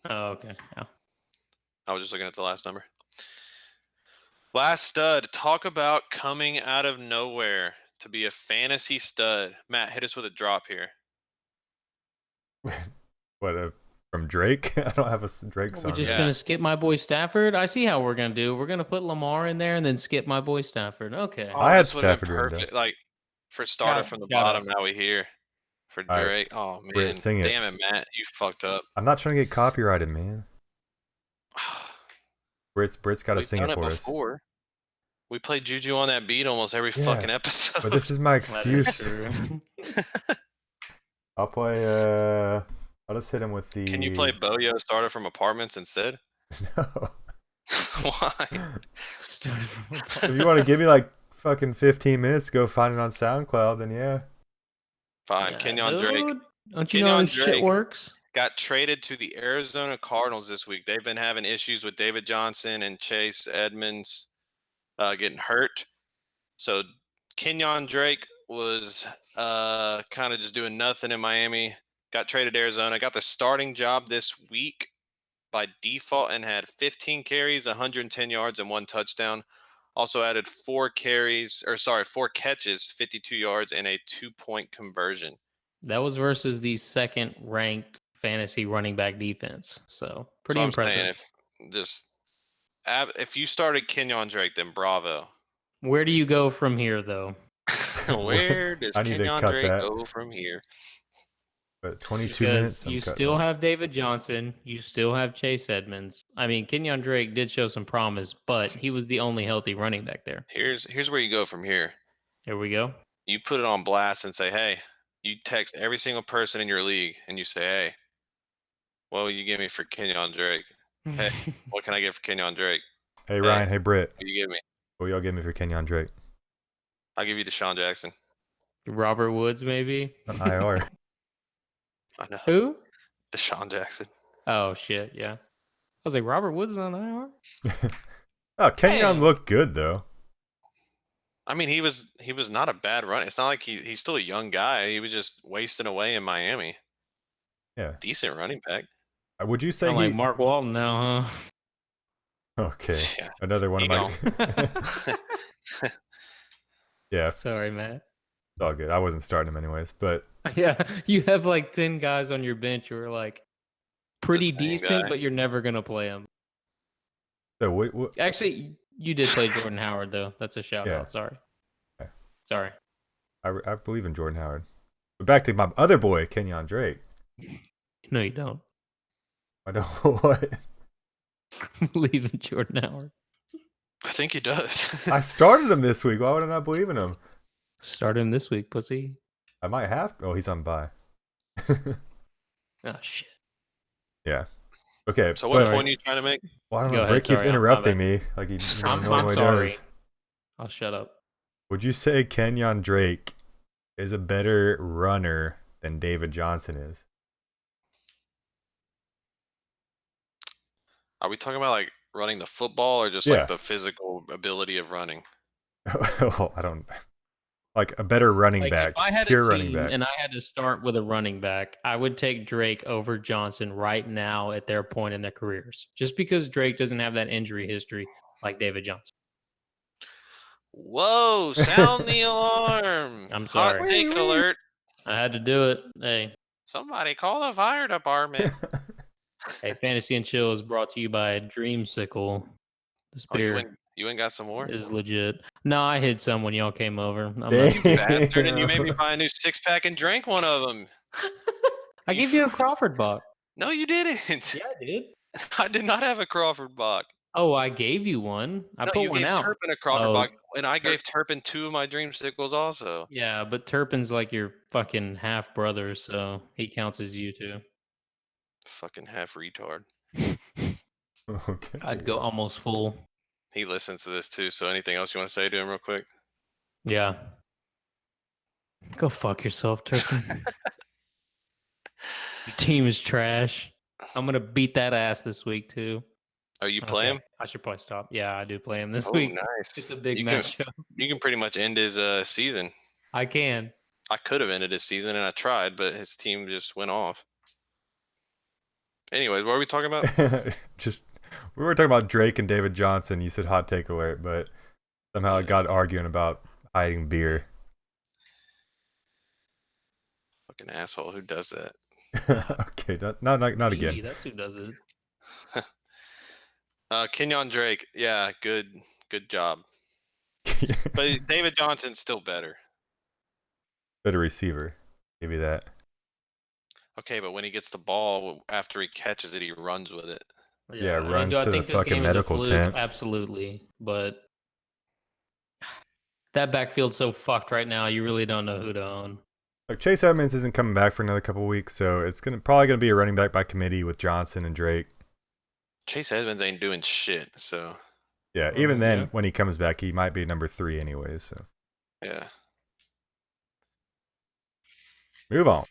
[SPEAKER 3] Oh, okay. Yeah.
[SPEAKER 2] I was just looking at the last number. Last stud. Talk about coming out of nowhere to be a fantasy stud. Matt, hit us with a drop here.
[SPEAKER 4] What, from Drake? I don't have a Drake
[SPEAKER 3] We're
[SPEAKER 4] song.
[SPEAKER 3] just
[SPEAKER 2] Yeah.
[SPEAKER 3] going to skip my boy Stafford? I see how we're going to do. We're going to put Lamar in there and then skip my boy Stafford. Okay.
[SPEAKER 4] I had
[SPEAKER 2] this would've been
[SPEAKER 4] Stafford written down.
[SPEAKER 2] perfect. Like, for starter
[SPEAKER 3] Shout-
[SPEAKER 2] from the
[SPEAKER 3] shout
[SPEAKER 2] bottom,
[SPEAKER 3] outs.
[SPEAKER 2] now we hear. For
[SPEAKER 4] All right.
[SPEAKER 2] Drake. Oh, man.
[SPEAKER 4] Britt, sing it.
[SPEAKER 2] Damn it, Matt. You fucked up.
[SPEAKER 4] I'm not trying to get copyrighted, man. Britt's got to
[SPEAKER 2] We've
[SPEAKER 4] sing
[SPEAKER 2] done
[SPEAKER 4] it
[SPEAKER 2] it
[SPEAKER 4] for us.
[SPEAKER 2] before. We play Juju on that beat almost every
[SPEAKER 4] Yeah,
[SPEAKER 2] fucking episode.
[SPEAKER 4] But this is my
[SPEAKER 3] That is
[SPEAKER 4] excuse.
[SPEAKER 3] true.
[SPEAKER 4] I'll play. I'll just hit him with the.
[SPEAKER 2] Can you play Boyo starter from Apartments instead?
[SPEAKER 4] No.
[SPEAKER 2] Why?
[SPEAKER 3] Started from
[SPEAKER 4] If you want to give me like fucking 15 minutes to go find it on SoundCloud, then yeah.
[SPEAKER 2] Fine.
[SPEAKER 3] Yeah,
[SPEAKER 2] Kenyon Drake
[SPEAKER 3] dude, don't you know how
[SPEAKER 2] Kenyon
[SPEAKER 3] this shit
[SPEAKER 2] Drake.
[SPEAKER 3] works?
[SPEAKER 2] got traded to the Arizona Cardinals this week. They've been having issues with David Johnson and Chase Edmonds getting hurt. So Kenyon Drake was kind of just doing nothing in Miami. Got traded to Arizona. Got the starting job this week by default and had 15 carries, 110 yards, and 1 touchdown. Also added 4 catches, 52 yards, and a 2-point conversion.
[SPEAKER 3] That was versus the second ranked fantasy running back defense. So pretty
[SPEAKER 2] So I'm
[SPEAKER 3] impressive.
[SPEAKER 2] saying if you started Kenyon Drake, then bravo.
[SPEAKER 3] Where do you go from here, though?
[SPEAKER 2] Where does
[SPEAKER 4] I need to
[SPEAKER 2] Kenyon
[SPEAKER 4] cut
[SPEAKER 2] Drake
[SPEAKER 4] that.
[SPEAKER 2] go from here?
[SPEAKER 4] But 22
[SPEAKER 3] Because
[SPEAKER 4] minutes. I'm
[SPEAKER 3] you
[SPEAKER 4] cutting
[SPEAKER 3] still
[SPEAKER 4] it.
[SPEAKER 3] have David Johnson. You still have Chase Edmonds. I mean, Kenyon Drake did show some promise, but he was the only healthy running back there.
[SPEAKER 2] Here's where you go from here.
[SPEAKER 3] Here we go.
[SPEAKER 2] You put it on blast and say, hey, you text every single person in your league and you say, hey, what will you give me for Kenyon Drake? Hey, what can I get for Kenyon Drake?
[SPEAKER 4] Hey Ryan. Hey Britt.
[SPEAKER 2] What do you give me?
[SPEAKER 4] What will y'all give me for Kenyon Drake?
[SPEAKER 2] I'll give you Deshaun Jackson.
[SPEAKER 3] Robert Woods, maybe.
[SPEAKER 4] On IR.
[SPEAKER 2] I know.
[SPEAKER 3] Who?
[SPEAKER 2] Deshaun Jackson.
[SPEAKER 3] Oh shit, yeah. I was like, Robert Woods is on IR.
[SPEAKER 4] Oh, Kenyon
[SPEAKER 3] Hey.
[SPEAKER 4] looked good though.
[SPEAKER 2] I mean, he was not a bad run. It's not like he's still a young guy. He was just wasting away in Miami.
[SPEAKER 4] Yeah.
[SPEAKER 2] Decent running back.
[SPEAKER 4] Would you say
[SPEAKER 3] I'm
[SPEAKER 4] he?
[SPEAKER 3] like Mark Walton now,
[SPEAKER 4] Okay.
[SPEAKER 2] Yeah.
[SPEAKER 4] Another one of
[SPEAKER 2] He
[SPEAKER 4] my.
[SPEAKER 3] huh?
[SPEAKER 4] Yeah, it's
[SPEAKER 3] Sorry, Matt.
[SPEAKER 4] all good. I wasn't starting him anyways, but
[SPEAKER 3] Yeah, you have like 10 guys on your bench who are like pretty
[SPEAKER 2] same
[SPEAKER 3] decent,
[SPEAKER 2] guy.
[SPEAKER 3] but you're never gonna play them.
[SPEAKER 4] so what?
[SPEAKER 3] Actually, you did play Jordan Howard though. That's a shout
[SPEAKER 4] Yeah.
[SPEAKER 3] out. Sorry.
[SPEAKER 4] Okay.
[SPEAKER 3] Sorry.
[SPEAKER 4] I believe in Jordan Howard. But back to my other boy, Kenyon Drake.
[SPEAKER 3] No, you don't.
[SPEAKER 4] I don't what.
[SPEAKER 3] Believe in Jordan Howard.
[SPEAKER 2] I think he does.
[SPEAKER 4] I started him this week. Why would I not believe in him?
[SPEAKER 3] Start him this week, pussy.
[SPEAKER 4] I might have. Oh, he's on bye.
[SPEAKER 3] Oh shit.
[SPEAKER 4] Yeah. Okay.
[SPEAKER 2] So what
[SPEAKER 4] but-
[SPEAKER 2] point are you trying to make?
[SPEAKER 4] Well, I don't
[SPEAKER 3] Go
[SPEAKER 4] know.
[SPEAKER 3] ahead,
[SPEAKER 4] Brick keeps
[SPEAKER 3] sorry, I'm
[SPEAKER 4] interrupting
[SPEAKER 3] my
[SPEAKER 4] me like he
[SPEAKER 3] I'm
[SPEAKER 4] normally
[SPEAKER 3] sorry.
[SPEAKER 4] does.
[SPEAKER 3] I'll shut up.
[SPEAKER 4] Would you say Kenyon Drake is a better runner than David Johnson is?
[SPEAKER 2] Are we talking about like running the football or just
[SPEAKER 4] Yeah.
[SPEAKER 2] like the physical ability of running?
[SPEAKER 4] Oh, I don't. Like a better running
[SPEAKER 3] Like,
[SPEAKER 4] back,
[SPEAKER 3] if I had
[SPEAKER 4] pure
[SPEAKER 3] a
[SPEAKER 4] running
[SPEAKER 3] team
[SPEAKER 4] back.
[SPEAKER 3] and I had to start with a running back, I would take Drake over Johnson right now at their point in their careers. Just because Drake doesn't have that injury history like David Johnson.
[SPEAKER 2] Whoa, sound the alarm.
[SPEAKER 3] I'm
[SPEAKER 2] Hot
[SPEAKER 3] sorry.
[SPEAKER 2] take alert.
[SPEAKER 3] I had to do it. Hey,
[SPEAKER 2] Somebody call the fire department.
[SPEAKER 3] hey, Fantasy and Chill is brought to you by Dreamsicle. This
[SPEAKER 2] Oh, you
[SPEAKER 3] beer.
[SPEAKER 2] went You ain't got some more?
[SPEAKER 3] Is legit. No, I hid some when y'all came over. I'm not-
[SPEAKER 2] You bastard, and you made me buy a new 6-pack and drank one of them.
[SPEAKER 3] I gave you a Crawford box.
[SPEAKER 2] No, you didn't.
[SPEAKER 3] Yeah, I did.
[SPEAKER 2] I did not have a Crawford box.
[SPEAKER 3] Oh, I gave you one. I
[SPEAKER 2] No,
[SPEAKER 3] put
[SPEAKER 2] you
[SPEAKER 3] one
[SPEAKER 2] gave
[SPEAKER 3] out.
[SPEAKER 2] Turpin a Crawford
[SPEAKER 3] Oh,
[SPEAKER 2] box, and I gave Turpin 2 of my Dreamsicles also.
[SPEAKER 3] Yeah, but Turpin's like your fucking half brother, so he counts as you too.
[SPEAKER 2] Fucking half retard.
[SPEAKER 4] Okay.
[SPEAKER 3] I'd go almost full.
[SPEAKER 2] He listens to this too, so anything else you want to say to him real quick?
[SPEAKER 3] Yeah. Go fuck yourself, Turpin. Your team is trash. I'm gonna beat that ass this week too.
[SPEAKER 2] Oh, you play him?
[SPEAKER 3] I should probably stop. Yeah, I do play him this
[SPEAKER 2] Oh,
[SPEAKER 3] week.
[SPEAKER 2] nice.
[SPEAKER 3] It's a big
[SPEAKER 2] You
[SPEAKER 3] matchup.
[SPEAKER 2] You can pretty much end his season.
[SPEAKER 3] I can.
[SPEAKER 2] I could have ended his season, and I tried, but his team just went off. Anyways, what are we talking about?
[SPEAKER 4] We were talking about Drake and David Johnson. You said hot take alert, but somehow it got arguing about hiding beer.
[SPEAKER 2] Fucking asshole. Who does that?
[SPEAKER 4] Okay, not again.
[SPEAKER 3] Hey, that's who does it.
[SPEAKER 2] Kenyon Drake. Yeah, good job. But David Johnson's still better.
[SPEAKER 4] Better receiver. Maybe that.
[SPEAKER 2] Okay, but when he gets the ball, after he catches it, he runs with it.
[SPEAKER 4] Yeah,
[SPEAKER 3] I mean,
[SPEAKER 4] runs
[SPEAKER 3] do I
[SPEAKER 4] to the
[SPEAKER 3] think this
[SPEAKER 4] fucking
[SPEAKER 3] game is a
[SPEAKER 4] medical
[SPEAKER 3] fluke?
[SPEAKER 4] tent.
[SPEAKER 3] Absolutely, but that backfield's so fucked right now. You really don't know who to own.
[SPEAKER 4] Like Chase Edmonds isn't coming back for another couple weeks, so it's probably gonna be a running back by committee with Johnson and Drake.
[SPEAKER 2] Chase Edmonds ain't doing shit, so
[SPEAKER 4] Yeah, even then,
[SPEAKER 3] yeah.
[SPEAKER 4] when he comes back, he might be number 3 anyways. So
[SPEAKER 2] yeah.
[SPEAKER 4] move on.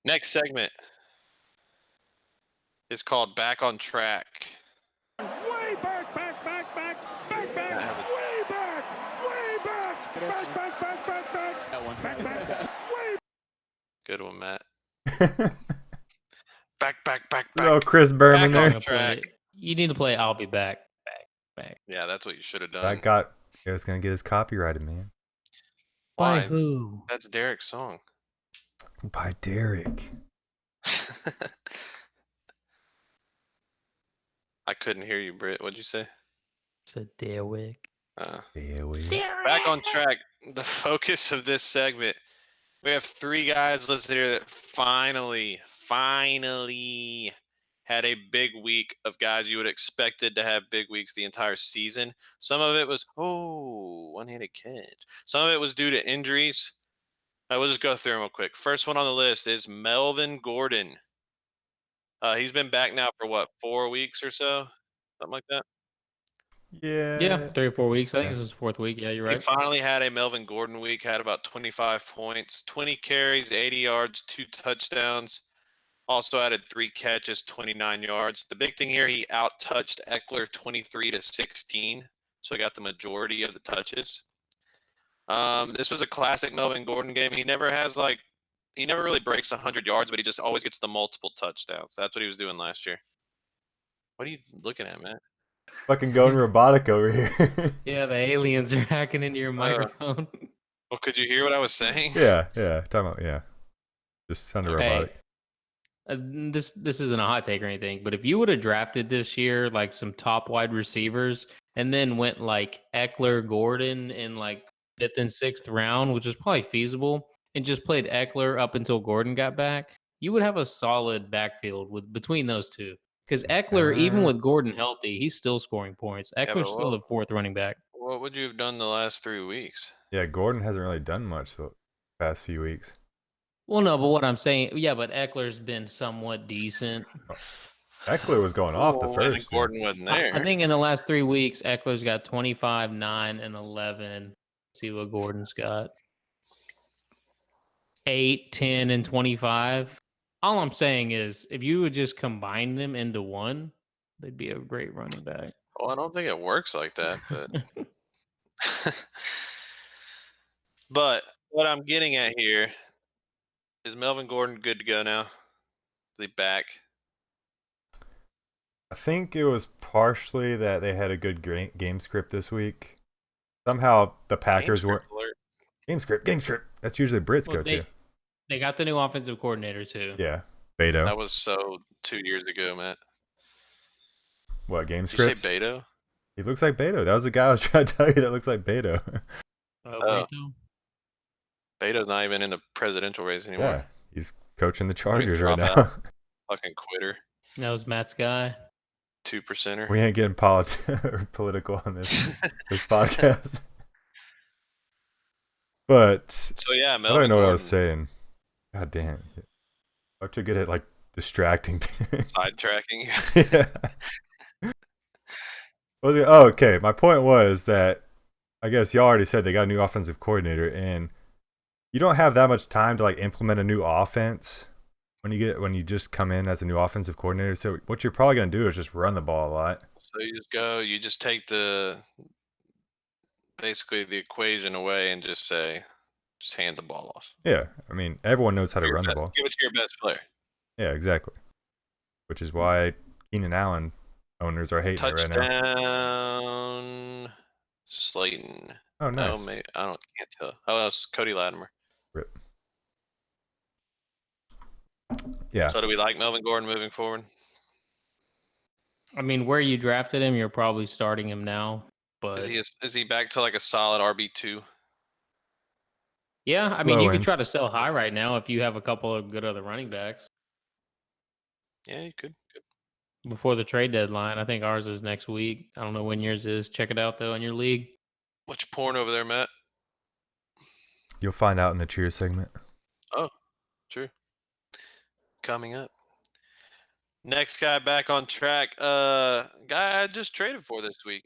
[SPEAKER 2] Next segment is called Back on Track.
[SPEAKER 1] Way back, way back, way.
[SPEAKER 2] Good one, Matt. Back.
[SPEAKER 4] Oh, Chris Berman
[SPEAKER 2] Back on
[SPEAKER 4] there.
[SPEAKER 2] track.
[SPEAKER 3] You need to play I'll Be Back.
[SPEAKER 2] Yeah, that's what you should have done.
[SPEAKER 4] It was gonna get his copyrighted, man.
[SPEAKER 3] By
[SPEAKER 2] Why?
[SPEAKER 3] who?
[SPEAKER 2] That's Derek's song.
[SPEAKER 4] By Derek.
[SPEAKER 2] I couldn't hear you, Britt. What'd you say?
[SPEAKER 3] Said Derwick.
[SPEAKER 2] Back on track. The focus of this segment. We have 3 guys listed here that finally had a big week of guys you would expected to have big weeks the entire season. Some of it was, one-handed catch. Some of it was due to injuries. We'll just go through them real quick. First one on the list is Melvin Gordon. He's been back now for what, 4 weeks or so? Something like that.
[SPEAKER 3] Yeah, 3 or 4 weeks. I think this is 4th week. Yeah, you're
[SPEAKER 2] He
[SPEAKER 3] right.
[SPEAKER 2] finally had a Melvin Gordon week, had about 25 points, 20 carries, 80 yards, 2 touchdowns. Also added 3 catches, 29 yards. The big thing here, he out-touched Eckler 23-16, so he got the majority of the touches. This was a classic Melvin Gordon game. He never really breaks 100 yards, but he just always gets the multiple touchdowns. That's what he was doing last year. What are you looking at, man?
[SPEAKER 4] Fucking going robotic over here.
[SPEAKER 3] Yeah, the aliens are hacking into your microphone.
[SPEAKER 2] Well, could you hear what I was saying?
[SPEAKER 4] yeah. Talking about just sounded robotic.
[SPEAKER 3] This isn't a hot take or anything, but if you would have drafted this year like some top wide receivers and then went like Eckler, Gordon in like 5th and 6th round, which is probably feasible, and just played Eckler up until Gordon got back, you would have a solid backfield between those two. Because Eckler, even with Gordon healthy, he's still scoring points. Eckler's still the 4th running back.
[SPEAKER 2] What would you have done the last 3 weeks?
[SPEAKER 4] Yeah, Gordon hasn't really done much the past few weeks.
[SPEAKER 3] Well, no, but what I'm saying, yeah, but Eckler's been somewhat decent.
[SPEAKER 4] Eckler was going off the first.
[SPEAKER 2] Gordon wasn't there.
[SPEAKER 3] I think in the last 3 weeks, Eckler's got 25, 9, and 11. Let's see what Gordon's got. 8, 10, and 25. All I'm saying is, if you would just combine them into one, they'd be a great running back.
[SPEAKER 2] Well, I don't think it works like that, but but what I'm getting at here is Melvin Gordon good to go now? Is he back?
[SPEAKER 4] I think it was partially that they had a good game script this week. Somehow the Packers weren't. Game script. That's usually Britt's go-to.
[SPEAKER 3] They got the new offensive coordinator too.
[SPEAKER 4] Yeah, Beto.
[SPEAKER 2] That was 2 years ago, Matt.
[SPEAKER 4] What, game
[SPEAKER 2] Did you say
[SPEAKER 4] scripts?
[SPEAKER 2] Beto?
[SPEAKER 4] He looks like Beto. That was the guy I was trying to tell you that looks like Beto.
[SPEAKER 2] Oh. Beto's not even in the presidential race anymore.
[SPEAKER 4] Yeah, he's coaching the
[SPEAKER 2] What a
[SPEAKER 4] Chargers right now.
[SPEAKER 2] dropout. Fucking quitter.
[SPEAKER 3] That was Matt's guy.
[SPEAKER 2] 2%er.
[SPEAKER 4] We ain't getting political on this podcast. But
[SPEAKER 2] So yeah,
[SPEAKER 4] I don't
[SPEAKER 2] Melvin
[SPEAKER 4] know what I
[SPEAKER 2] Gordon
[SPEAKER 4] was saying. God damn. I'm too good at like distracting.
[SPEAKER 2] sidetracking.
[SPEAKER 4] Yeah. Oh, okay. My point was that I guess y'all already said they got a new offensive coordinator, and you don't have that much time to like implement a new offense when you just come in as a new offensive coordinator. So what you're probably gonna do is just run the ball a lot.
[SPEAKER 2] So you just take basically the equation away and just hand the ball off.
[SPEAKER 4] Yeah, I mean everyone knows how to run the ball.
[SPEAKER 2] Give it to your best player.
[SPEAKER 4] Yeah, exactly. Which is why Keenan Allen owners are hating it right now.
[SPEAKER 2] Touchdown, Slayton.
[SPEAKER 4] Oh, nice.
[SPEAKER 2] Oh, maybe, can't tell. Oh, that's Cody Latimer.
[SPEAKER 4] Rip. Yeah.
[SPEAKER 2] So do we like Melvin Gordon moving forward?
[SPEAKER 3] I mean, where you drafted him, you're probably starting him now. But
[SPEAKER 2] Is he back to like a solid RB2?
[SPEAKER 3] yeah, I mean,
[SPEAKER 4] Low
[SPEAKER 3] you could
[SPEAKER 4] end.
[SPEAKER 3] try to sell high right now if you have a couple of good other running backs
[SPEAKER 2] Yeah, you could.
[SPEAKER 3] before the trade deadline. I think ours is next week. I don't know when yours is. Check it out though in your league.
[SPEAKER 2] What you pouring over there, Matt?
[SPEAKER 4] You'll find out in the cheer segment.
[SPEAKER 2] Oh, true. Coming up. Next guy back on track. Guy I just traded for this week,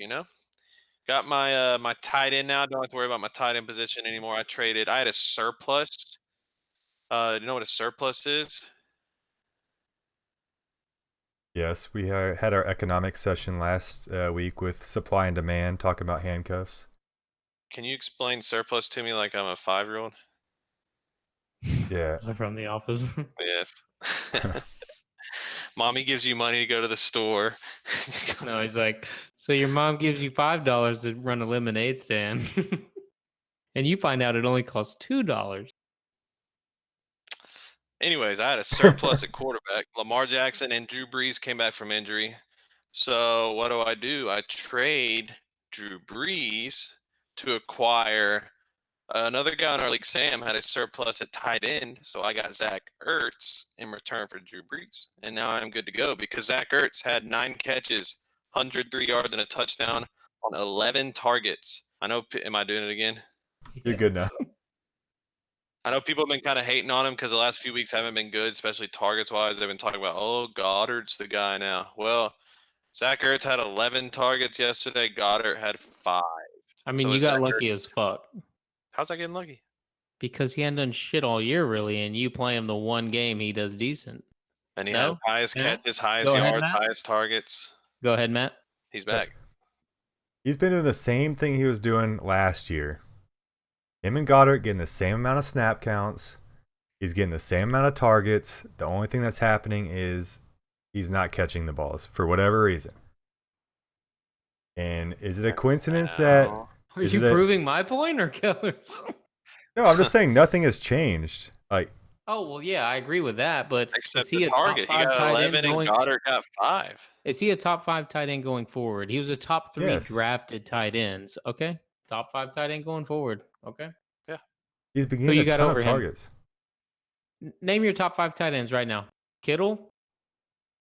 [SPEAKER 2] Got my my tight end now. Don't have to worry about my tight end position anymore. I had a surplus. Do you know what a surplus is?
[SPEAKER 4] Yes, we had our economic session last week with supply and demand, talking about handcuffs.
[SPEAKER 2] Can you explain surplus to me like I'm a 5-year-old?
[SPEAKER 4] Yeah.
[SPEAKER 3] From the office.
[SPEAKER 2] Yes. Mommy gives you money to go to the store.
[SPEAKER 3] No, he's like, so your mom gives you $5 to run a lemonade stand, and you find out it only costs $2.
[SPEAKER 2] Anyways, I had a surplus at quarterback. Lamar Jackson and Drew Brees came back from injury. So what do? I trade Drew Brees to acquire another guy in our league. Sam had a surplus at tight end, so I got Zach Ertz in return for Drew Brees. And now I'm good to go because Zach Ertz had 9 catches, 103 yards, and a touchdown on 11 targets. I know. Am I doing it again?
[SPEAKER 4] You're good now.
[SPEAKER 2] I know people have been kind of hating on him because the last few weeks haven't been good, especially targets-wise. They've been talking about, oh, Goddard's the guy now. Well, Zach Ertz had 11 targets yesterday. Goddard had 5.
[SPEAKER 3] I mean,
[SPEAKER 2] So
[SPEAKER 3] you
[SPEAKER 2] is
[SPEAKER 3] got
[SPEAKER 2] Zach
[SPEAKER 3] lucky
[SPEAKER 2] Ertz-
[SPEAKER 3] as fuck
[SPEAKER 2] How's I getting lucky?
[SPEAKER 3] because he hadn't done shit all year, really, and you play him the one game he does decent.
[SPEAKER 2] And he
[SPEAKER 3] No?
[SPEAKER 2] had highest
[SPEAKER 3] Yeah.
[SPEAKER 2] catches, highest
[SPEAKER 3] Go ahead,
[SPEAKER 2] yards,
[SPEAKER 3] Matt.
[SPEAKER 2] highest targets.
[SPEAKER 3] Go ahead, Matt.
[SPEAKER 2] He's back.
[SPEAKER 4] He's been doing the same thing he was doing last year. Him and Goddard getting the same amount of snap counts. He's getting the same amount of targets. The only thing that's happening is he's not catching the balls for whatever reason. And is it a coincidence that...
[SPEAKER 3] Are
[SPEAKER 4] Is
[SPEAKER 3] you
[SPEAKER 4] it a-
[SPEAKER 3] proving my point or Keller's?
[SPEAKER 4] No, I'm just saying nothing has changed. Like,
[SPEAKER 3] Oh, well, yeah, I agree with that, but
[SPEAKER 2] Except
[SPEAKER 3] is he
[SPEAKER 2] the
[SPEAKER 3] a top
[SPEAKER 2] target. He
[SPEAKER 3] 5
[SPEAKER 2] got
[SPEAKER 3] tight
[SPEAKER 2] 11
[SPEAKER 3] end
[SPEAKER 2] and
[SPEAKER 3] going?
[SPEAKER 2] Goddard got 5.
[SPEAKER 3] Is he a top 5 tight end going forward? He was a top 3
[SPEAKER 4] Yes.
[SPEAKER 3] drafted tight ends. Okay, top 5 tight end going forward. Okay.
[SPEAKER 4] he's been
[SPEAKER 3] Who
[SPEAKER 4] getting
[SPEAKER 3] you
[SPEAKER 4] a
[SPEAKER 3] got
[SPEAKER 4] ton
[SPEAKER 3] over
[SPEAKER 4] of
[SPEAKER 3] him?
[SPEAKER 4] targets.
[SPEAKER 3] Name your top 5 tight ends right now. Kittle,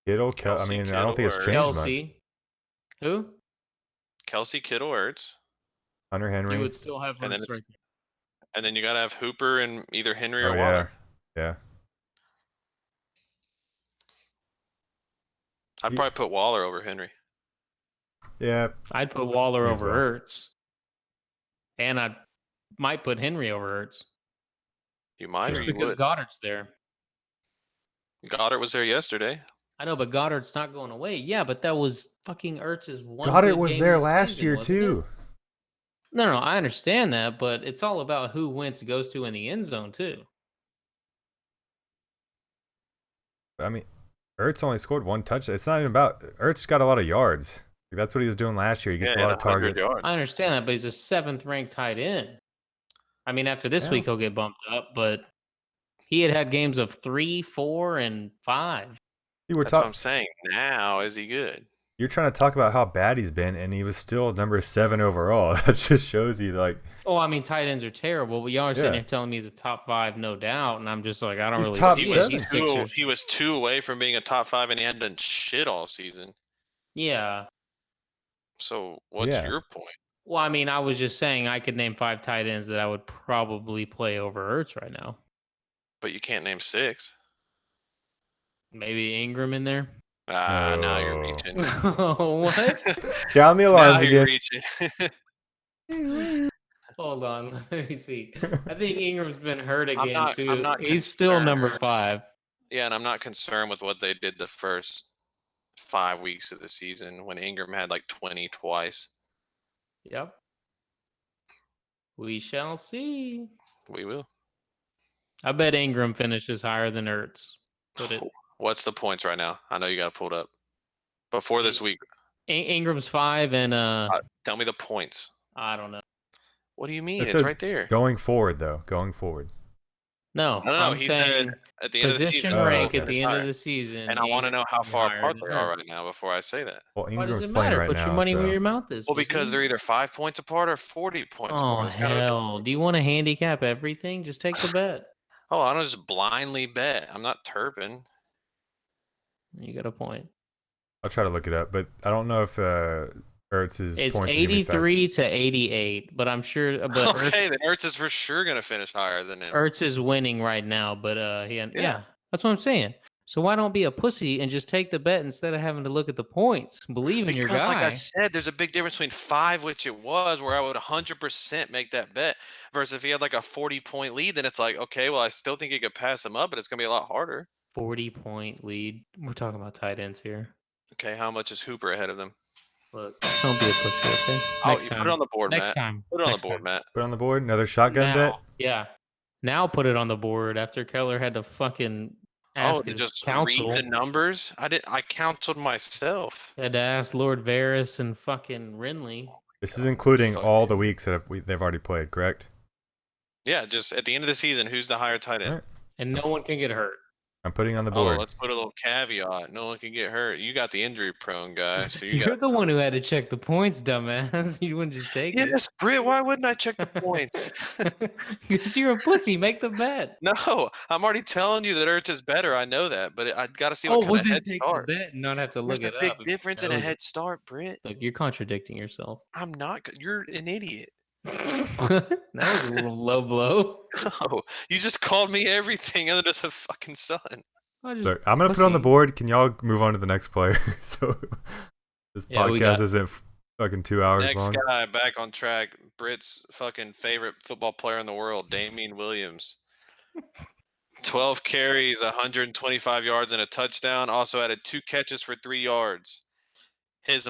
[SPEAKER 4] Kittle, I
[SPEAKER 2] Kelsey,
[SPEAKER 4] mean, I don't think it's
[SPEAKER 2] Kittle,
[SPEAKER 4] changed much.
[SPEAKER 3] Kelsey. Who?
[SPEAKER 2] Kelsey, Kittle, Ertz.
[SPEAKER 4] Hunter Henry.
[SPEAKER 3] You would still have
[SPEAKER 2] And then
[SPEAKER 3] Hurts
[SPEAKER 2] it's-
[SPEAKER 3] right there.
[SPEAKER 2] And then you got to have Hooper and either Henry
[SPEAKER 4] Oh,
[SPEAKER 2] or
[SPEAKER 4] yeah.
[SPEAKER 2] Waller.
[SPEAKER 4] Yeah.
[SPEAKER 2] I'd probably put Waller over Henry.
[SPEAKER 4] Yeah.
[SPEAKER 3] I'd put Waller
[SPEAKER 4] Me as
[SPEAKER 3] over
[SPEAKER 4] well.
[SPEAKER 3] Hurts, and I might put Henry over Hurts
[SPEAKER 2] You might
[SPEAKER 3] just
[SPEAKER 2] or you
[SPEAKER 3] because
[SPEAKER 2] would.
[SPEAKER 3] Goddard's there.
[SPEAKER 2] Goddard was there yesterday.
[SPEAKER 3] I know, but Goddard's not going away. Yeah, but that was fucking Ertz's one.
[SPEAKER 4] Goddard
[SPEAKER 3] good
[SPEAKER 4] was
[SPEAKER 3] game
[SPEAKER 4] there
[SPEAKER 3] this
[SPEAKER 4] last
[SPEAKER 3] season,
[SPEAKER 4] year,
[SPEAKER 3] wasn't
[SPEAKER 4] too.
[SPEAKER 3] it? No, I understand that, but it's all about who Wentz goes to in the end zone too.
[SPEAKER 4] I mean, Ertz only scored 1 touchdown. It's not even about... Ertz got a lot of yards. That's what he was doing last year. He gets a lot of
[SPEAKER 2] 100
[SPEAKER 4] targets.
[SPEAKER 2] yards.
[SPEAKER 3] I understand that, but he's a 7th ranked tight end. I mean, after this
[SPEAKER 4] Yeah.
[SPEAKER 3] week he'll get bumped up, but he had games of 3, 4, and 5.
[SPEAKER 4] You were
[SPEAKER 2] That's what I'm
[SPEAKER 4] talking...
[SPEAKER 2] saying. Now, is he good?
[SPEAKER 4] You're trying to talk about how bad he's been, and he was still number 7 overall. That just shows you, like,
[SPEAKER 3] Oh, I mean, tight ends are terrible, but y'all are sitting
[SPEAKER 4] Yeah.
[SPEAKER 3] here telling me he's a top 5, no doubt, and I'm just like, I don't
[SPEAKER 4] He's
[SPEAKER 3] really
[SPEAKER 4] top
[SPEAKER 3] see
[SPEAKER 2] He
[SPEAKER 3] it.
[SPEAKER 2] was
[SPEAKER 4] seven.
[SPEAKER 3] He's Sixers.
[SPEAKER 2] he was 2 away from being a top 5, and he hadn't done shit all season.
[SPEAKER 3] Yeah.
[SPEAKER 2] So what's
[SPEAKER 4] Yeah.
[SPEAKER 2] your point?
[SPEAKER 3] Well, I mean, I was just saying I could name 5 tight ends that I would probably play over Ertz right now.
[SPEAKER 2] But you can't name 6.
[SPEAKER 3] Maybe Ingram in there.
[SPEAKER 2] Now you're
[SPEAKER 4] Oh.
[SPEAKER 2] reaching.
[SPEAKER 3] What?
[SPEAKER 4] Sound the
[SPEAKER 2] Now
[SPEAKER 4] alarms
[SPEAKER 2] you're
[SPEAKER 4] again.
[SPEAKER 3] Hold on. Let me see. I think Ingram's been hurt
[SPEAKER 2] I'm
[SPEAKER 3] again,
[SPEAKER 2] not
[SPEAKER 3] too. He's still number
[SPEAKER 2] concerned.
[SPEAKER 3] 5.
[SPEAKER 2] Yeah, and I'm not concerned with what they did the first 5 weeks of the season when Ingram had like 20 twice.
[SPEAKER 3] Yep. We shall see.
[SPEAKER 2] We will.
[SPEAKER 3] I bet Ingram finishes higher than Ertz. Put it.
[SPEAKER 2] What's the points right now? I know you got to pull it up. Before this week,
[SPEAKER 3] Ingram's 5 and
[SPEAKER 2] tell me the points.
[SPEAKER 3] I don't know.
[SPEAKER 2] What do you mean?
[SPEAKER 4] It
[SPEAKER 2] It's
[SPEAKER 4] says
[SPEAKER 2] right there.
[SPEAKER 4] Going forward, though. Going forward.
[SPEAKER 3] No,
[SPEAKER 2] No,
[SPEAKER 3] I'm
[SPEAKER 2] he
[SPEAKER 3] saying
[SPEAKER 2] said at the end of the
[SPEAKER 3] position
[SPEAKER 2] season.
[SPEAKER 3] rank
[SPEAKER 4] okay.
[SPEAKER 3] at the end of the season.
[SPEAKER 2] And I want to know how
[SPEAKER 3] Ingram's
[SPEAKER 2] far
[SPEAKER 3] higher
[SPEAKER 2] apart
[SPEAKER 3] than
[SPEAKER 2] they are
[SPEAKER 3] Ertz.
[SPEAKER 2] right now before I say that.
[SPEAKER 4] Well,
[SPEAKER 3] Why does
[SPEAKER 4] Ingram's
[SPEAKER 3] it
[SPEAKER 4] playing
[SPEAKER 3] matter?
[SPEAKER 4] right
[SPEAKER 3] Put
[SPEAKER 4] now.
[SPEAKER 3] your money where
[SPEAKER 4] So.
[SPEAKER 3] your mouth is.
[SPEAKER 2] Well, because
[SPEAKER 3] pussy.
[SPEAKER 2] they're either 5 points apart or 40 points
[SPEAKER 3] Oh
[SPEAKER 2] apart. It's kind of
[SPEAKER 3] hell! Do you want to handicap everything? Just take the bet.
[SPEAKER 2] Oh, I don't just blindly bet. I'm not Turpin.
[SPEAKER 3] You got a point.
[SPEAKER 4] I'll try to look it up, but I don't know if Ertz's
[SPEAKER 3] It's
[SPEAKER 4] points is gonna be factored.
[SPEAKER 3] 83 to 88, but I'm sure. But
[SPEAKER 2] Okay, then Ertz is for sure going to finish higher than him.
[SPEAKER 3] Ertz is winning right now, but yeah, that's what I'm saying. So why don't be a pussy and just take the bet instead of having to look at the points? Believe in your
[SPEAKER 2] Because, like I
[SPEAKER 3] guy.
[SPEAKER 2] said, there's a big difference between 5, which it was, where I would 100% make that bet, versus if he had like a 40-point lead, then it's like, okay, well, I still think he could pass him up, but it's going to be a lot harder.
[SPEAKER 3] 40-point lead. We're talking about tight ends here.
[SPEAKER 2] Okay, how much is Hooper ahead of them?
[SPEAKER 3] Look, just don't be a pussy, okay?
[SPEAKER 2] Oh, you put it on the board,
[SPEAKER 3] Next
[SPEAKER 2] Matt.
[SPEAKER 3] time.
[SPEAKER 2] Put it on the
[SPEAKER 3] Next
[SPEAKER 2] board,
[SPEAKER 3] time.
[SPEAKER 2] Matt.
[SPEAKER 4] Put it on the board. Another shotgun bet.
[SPEAKER 3] Now, yeah. Now put it on the board after Keller had to fucking ask
[SPEAKER 2] To
[SPEAKER 3] his
[SPEAKER 2] just
[SPEAKER 3] counsel.
[SPEAKER 2] read the numbers? I counseled myself.
[SPEAKER 3] Had to ask Lord Varys and fucking Renly.
[SPEAKER 4] This is including all the weeks that they've already played, correct?
[SPEAKER 2] Yeah, just at the end of the season, who's the higher tight end?
[SPEAKER 4] All right.
[SPEAKER 3] And no one can get hurt.
[SPEAKER 4] I'm putting on the
[SPEAKER 2] Oh,
[SPEAKER 4] board.
[SPEAKER 2] let's put a little caveat. No one can get hurt. You got the injury-prone guy, so you
[SPEAKER 3] You're
[SPEAKER 2] got.
[SPEAKER 3] the one who had to check the points, dumbass. You wouldn't just take it.
[SPEAKER 2] Yes, Britt. Why wouldn't I check the points?
[SPEAKER 3] Because you're a pussy. Make the bet.
[SPEAKER 2] No, I'm already telling you that Ertz is better. I know that, but I got to see what kind
[SPEAKER 3] well,
[SPEAKER 2] of
[SPEAKER 3] then
[SPEAKER 2] head
[SPEAKER 3] take
[SPEAKER 2] start.
[SPEAKER 3] the bet and not have to look
[SPEAKER 2] There's
[SPEAKER 3] it
[SPEAKER 2] a big
[SPEAKER 3] up.
[SPEAKER 2] difference in a head start, Britt.
[SPEAKER 3] Look, you're contradicting yourself.
[SPEAKER 2] I'm not. You're an idiot.
[SPEAKER 3] That was a little low blow.
[SPEAKER 2] No, you just called me everything under the fucking sun.
[SPEAKER 4] Look, I'm gonna put it on the board. Can y'all move on to the next player? So this podcast isn't fucking 2 hours
[SPEAKER 2] Next
[SPEAKER 4] long.
[SPEAKER 2] guy back on track. Britt's fucking favorite football player in the world, Damian Williams. 12 carries, 125 yards, and a touchdown. Also added 2 catches for 3 yards. His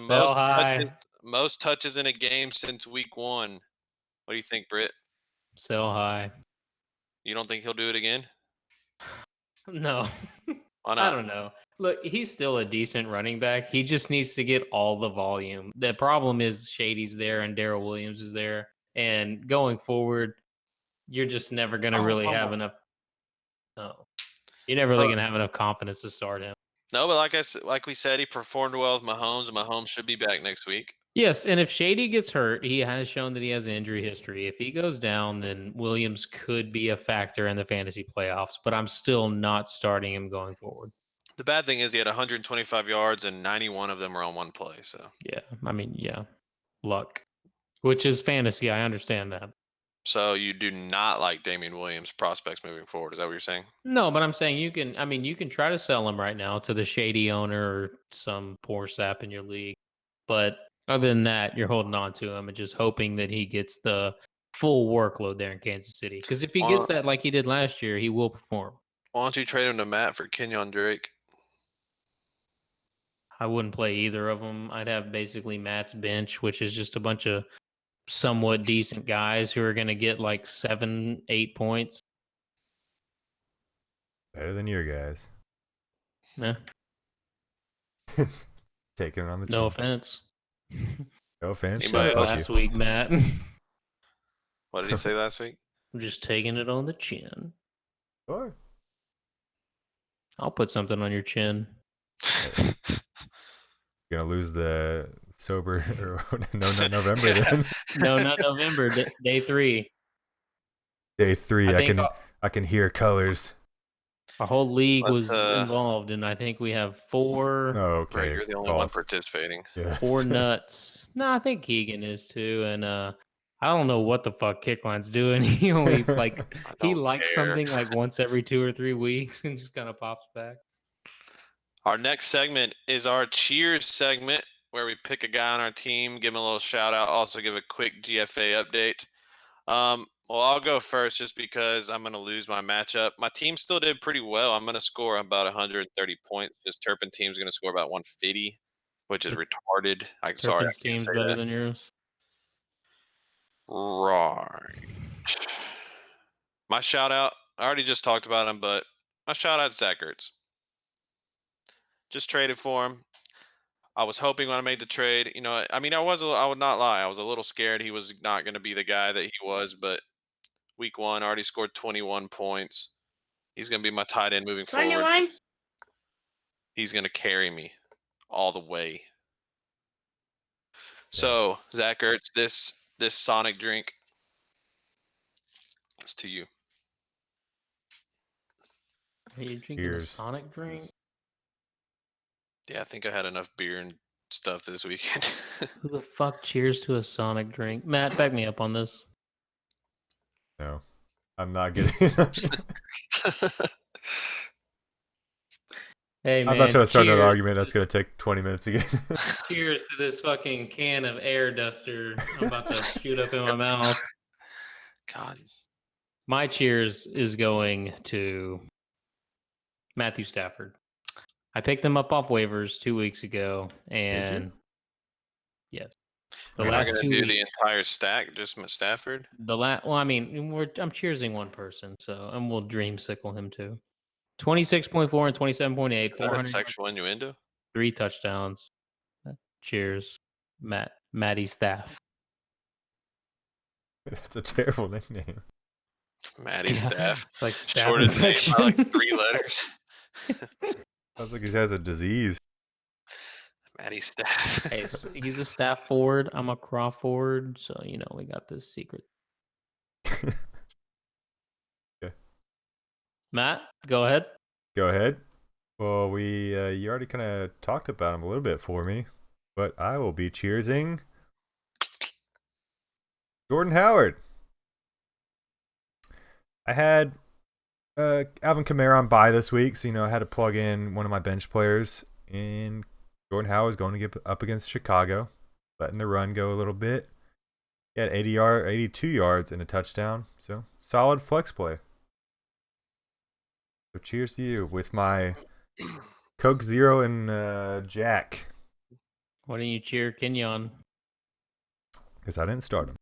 [SPEAKER 2] most touches in a game since week 1. What do you think, Britt?
[SPEAKER 3] Sell high.
[SPEAKER 2] You don't think he'll do it again?
[SPEAKER 3] No.
[SPEAKER 2] Why not?
[SPEAKER 3] I don't know. Look, he's still a decent running back. He just needs to get all the volume. The problem is Shady's there and Darrell Williams is there. And going forward, you're just never going to really have enough. No. You're never really going to have enough confidence to start him.
[SPEAKER 2] No, but like we said, he performed well with Mahomes, and Mahomes should be back next week.
[SPEAKER 3] Yes, and if Shady gets hurt, he has shown that he has injury history. If he goes down, then Williams could be a factor in the fantasy playoffs, but I'm still not starting him going forward.
[SPEAKER 2] The bad thing is he had 125 yards, and 91 of them were on one play. So
[SPEAKER 3] yeah, I mean, luck, which is fantasy. I understand that.
[SPEAKER 2] So you do not like Damian Williams' prospects moving forward. Is that what you're saying?
[SPEAKER 3] No, but I'm saying you can try to sell him right now to the Shady owner or some poor sap in your league, but other than that, you're holding on to him and just hoping that he gets the full workload there in Kansas City. Because if he gets that like he did last year, he will perform.
[SPEAKER 2] Why don't you trade him to Matt for Kenyon Drake?
[SPEAKER 3] I wouldn't play either of them. I'd have basically Matt's bench, which is just a bunch of somewhat decent guys who are going to get like 7-8 points.
[SPEAKER 4] Better than your guys.
[SPEAKER 3] Yeah.
[SPEAKER 4] Taking it on the chin.
[SPEAKER 3] No offense.
[SPEAKER 4] No offense.
[SPEAKER 2] Anybody else?
[SPEAKER 3] Last week, Matt.
[SPEAKER 2] What did he say last week?
[SPEAKER 3] I'm just taking it on the chin.
[SPEAKER 4] Sure.
[SPEAKER 3] I'll put something on your chin.
[SPEAKER 4] You're gonna lose the sober or no, not November then.
[SPEAKER 3] No, not November. Day 3.
[SPEAKER 4] Day 3,
[SPEAKER 3] I
[SPEAKER 4] I
[SPEAKER 3] think
[SPEAKER 4] can hear colors.
[SPEAKER 3] our whole league
[SPEAKER 2] But,
[SPEAKER 3] was involved, and I think we have 4
[SPEAKER 4] Oh,
[SPEAKER 2] Right,
[SPEAKER 4] okay.
[SPEAKER 2] you're the only one
[SPEAKER 4] false.
[SPEAKER 2] participating.
[SPEAKER 4] Yes.
[SPEAKER 3] 4 nuts. No, I think Keegan is too, and I don't know what the fuck Kickline's doing. He only like
[SPEAKER 2] I
[SPEAKER 3] he
[SPEAKER 2] don't
[SPEAKER 3] likes
[SPEAKER 2] care.
[SPEAKER 3] something like once every 2 or 3 weeks and just kind of pops back.
[SPEAKER 2] Our next segment is our cheers segment, where we pick a guy on our team, give him a little shout out, also give a quick GFA update. Well, I'll go first just because I'm going to lose my matchup. My team still did pretty well. I'm going to score about 130 points. This Turpin team's going to score about 150, which is retarded. I'm sorry, I
[SPEAKER 3] Turpin's
[SPEAKER 2] can't
[SPEAKER 3] team's
[SPEAKER 2] say
[SPEAKER 3] better
[SPEAKER 2] that.
[SPEAKER 3] than yours.
[SPEAKER 2] Right. My shout out, I already just talked about him, but my shout out, Zach Ertz. Just traded for him. I was hoping when I made the trade, I mean, I would not lie. I was a little scared he was not going to be the guy that he was, but week 1 already scored 21 points. He's going to be my tight end moving forward. He's going to carry me all the way. So, Zach Ertz, this Sonic drink is to you.
[SPEAKER 3] Are you drinking a
[SPEAKER 4] Cheers.
[SPEAKER 3] Sonic drink?
[SPEAKER 2] Yeah, I think I had enough beer and stuff this weekend.
[SPEAKER 3] Who the fuck cheers to a Sonic drink? Matt, back me up on this.
[SPEAKER 4] No, I'm not getting it.
[SPEAKER 3] Hey man,
[SPEAKER 4] I'm not trying to start another
[SPEAKER 3] cheers.
[SPEAKER 4] argument that's going to take 20 minutes again.
[SPEAKER 3] Cheers to this fucking can of air duster I'm about to shoot up in my mouth.
[SPEAKER 2] God.
[SPEAKER 3] My cheers is going to Matthew Stafford. I picked him up off waivers 2 weeks ago, and yes, the
[SPEAKER 2] You're not
[SPEAKER 3] last
[SPEAKER 2] going
[SPEAKER 3] 2
[SPEAKER 2] to do
[SPEAKER 3] weeks.
[SPEAKER 2] the entire stack, just Stafford?
[SPEAKER 3] Well, I mean, I'm cheersing one person, so and we'll dreamsicle him too. 26.4 and 27.8,
[SPEAKER 2] Is that a
[SPEAKER 3] 400
[SPEAKER 2] sexual innuendo?
[SPEAKER 3] 3 touchdowns. Cheers, Matty Staff.
[SPEAKER 4] That's a terrible nickname.
[SPEAKER 2] Matty
[SPEAKER 3] Yeah,
[SPEAKER 2] Staff.
[SPEAKER 3] it's like staph
[SPEAKER 2] Shortest name
[SPEAKER 3] infection.
[SPEAKER 2] by like 3 letters.
[SPEAKER 4] Sounds like he has a disease.
[SPEAKER 2] Matty Staff.
[SPEAKER 3] Hey, he's a staff forward. I'm a Crawford, so we got this secret.
[SPEAKER 4] Okay.
[SPEAKER 3] Matt, go ahead.
[SPEAKER 4] Go ahead. Well, you already kind of talked about him a little bit for me, but I will be cheersing Jordan Howard. I had Alvin Kamara on bye this week, so I had to plug in one of my bench players, and Jordan Howard is going to get up against Chicago, letting the run go a little bit. He had 82 yards and a touchdown, so solid flex play. So cheers to you with my Coke Zero and Jack.
[SPEAKER 3] Why don't you cheer Kenyon?
[SPEAKER 4] Because I didn't start him.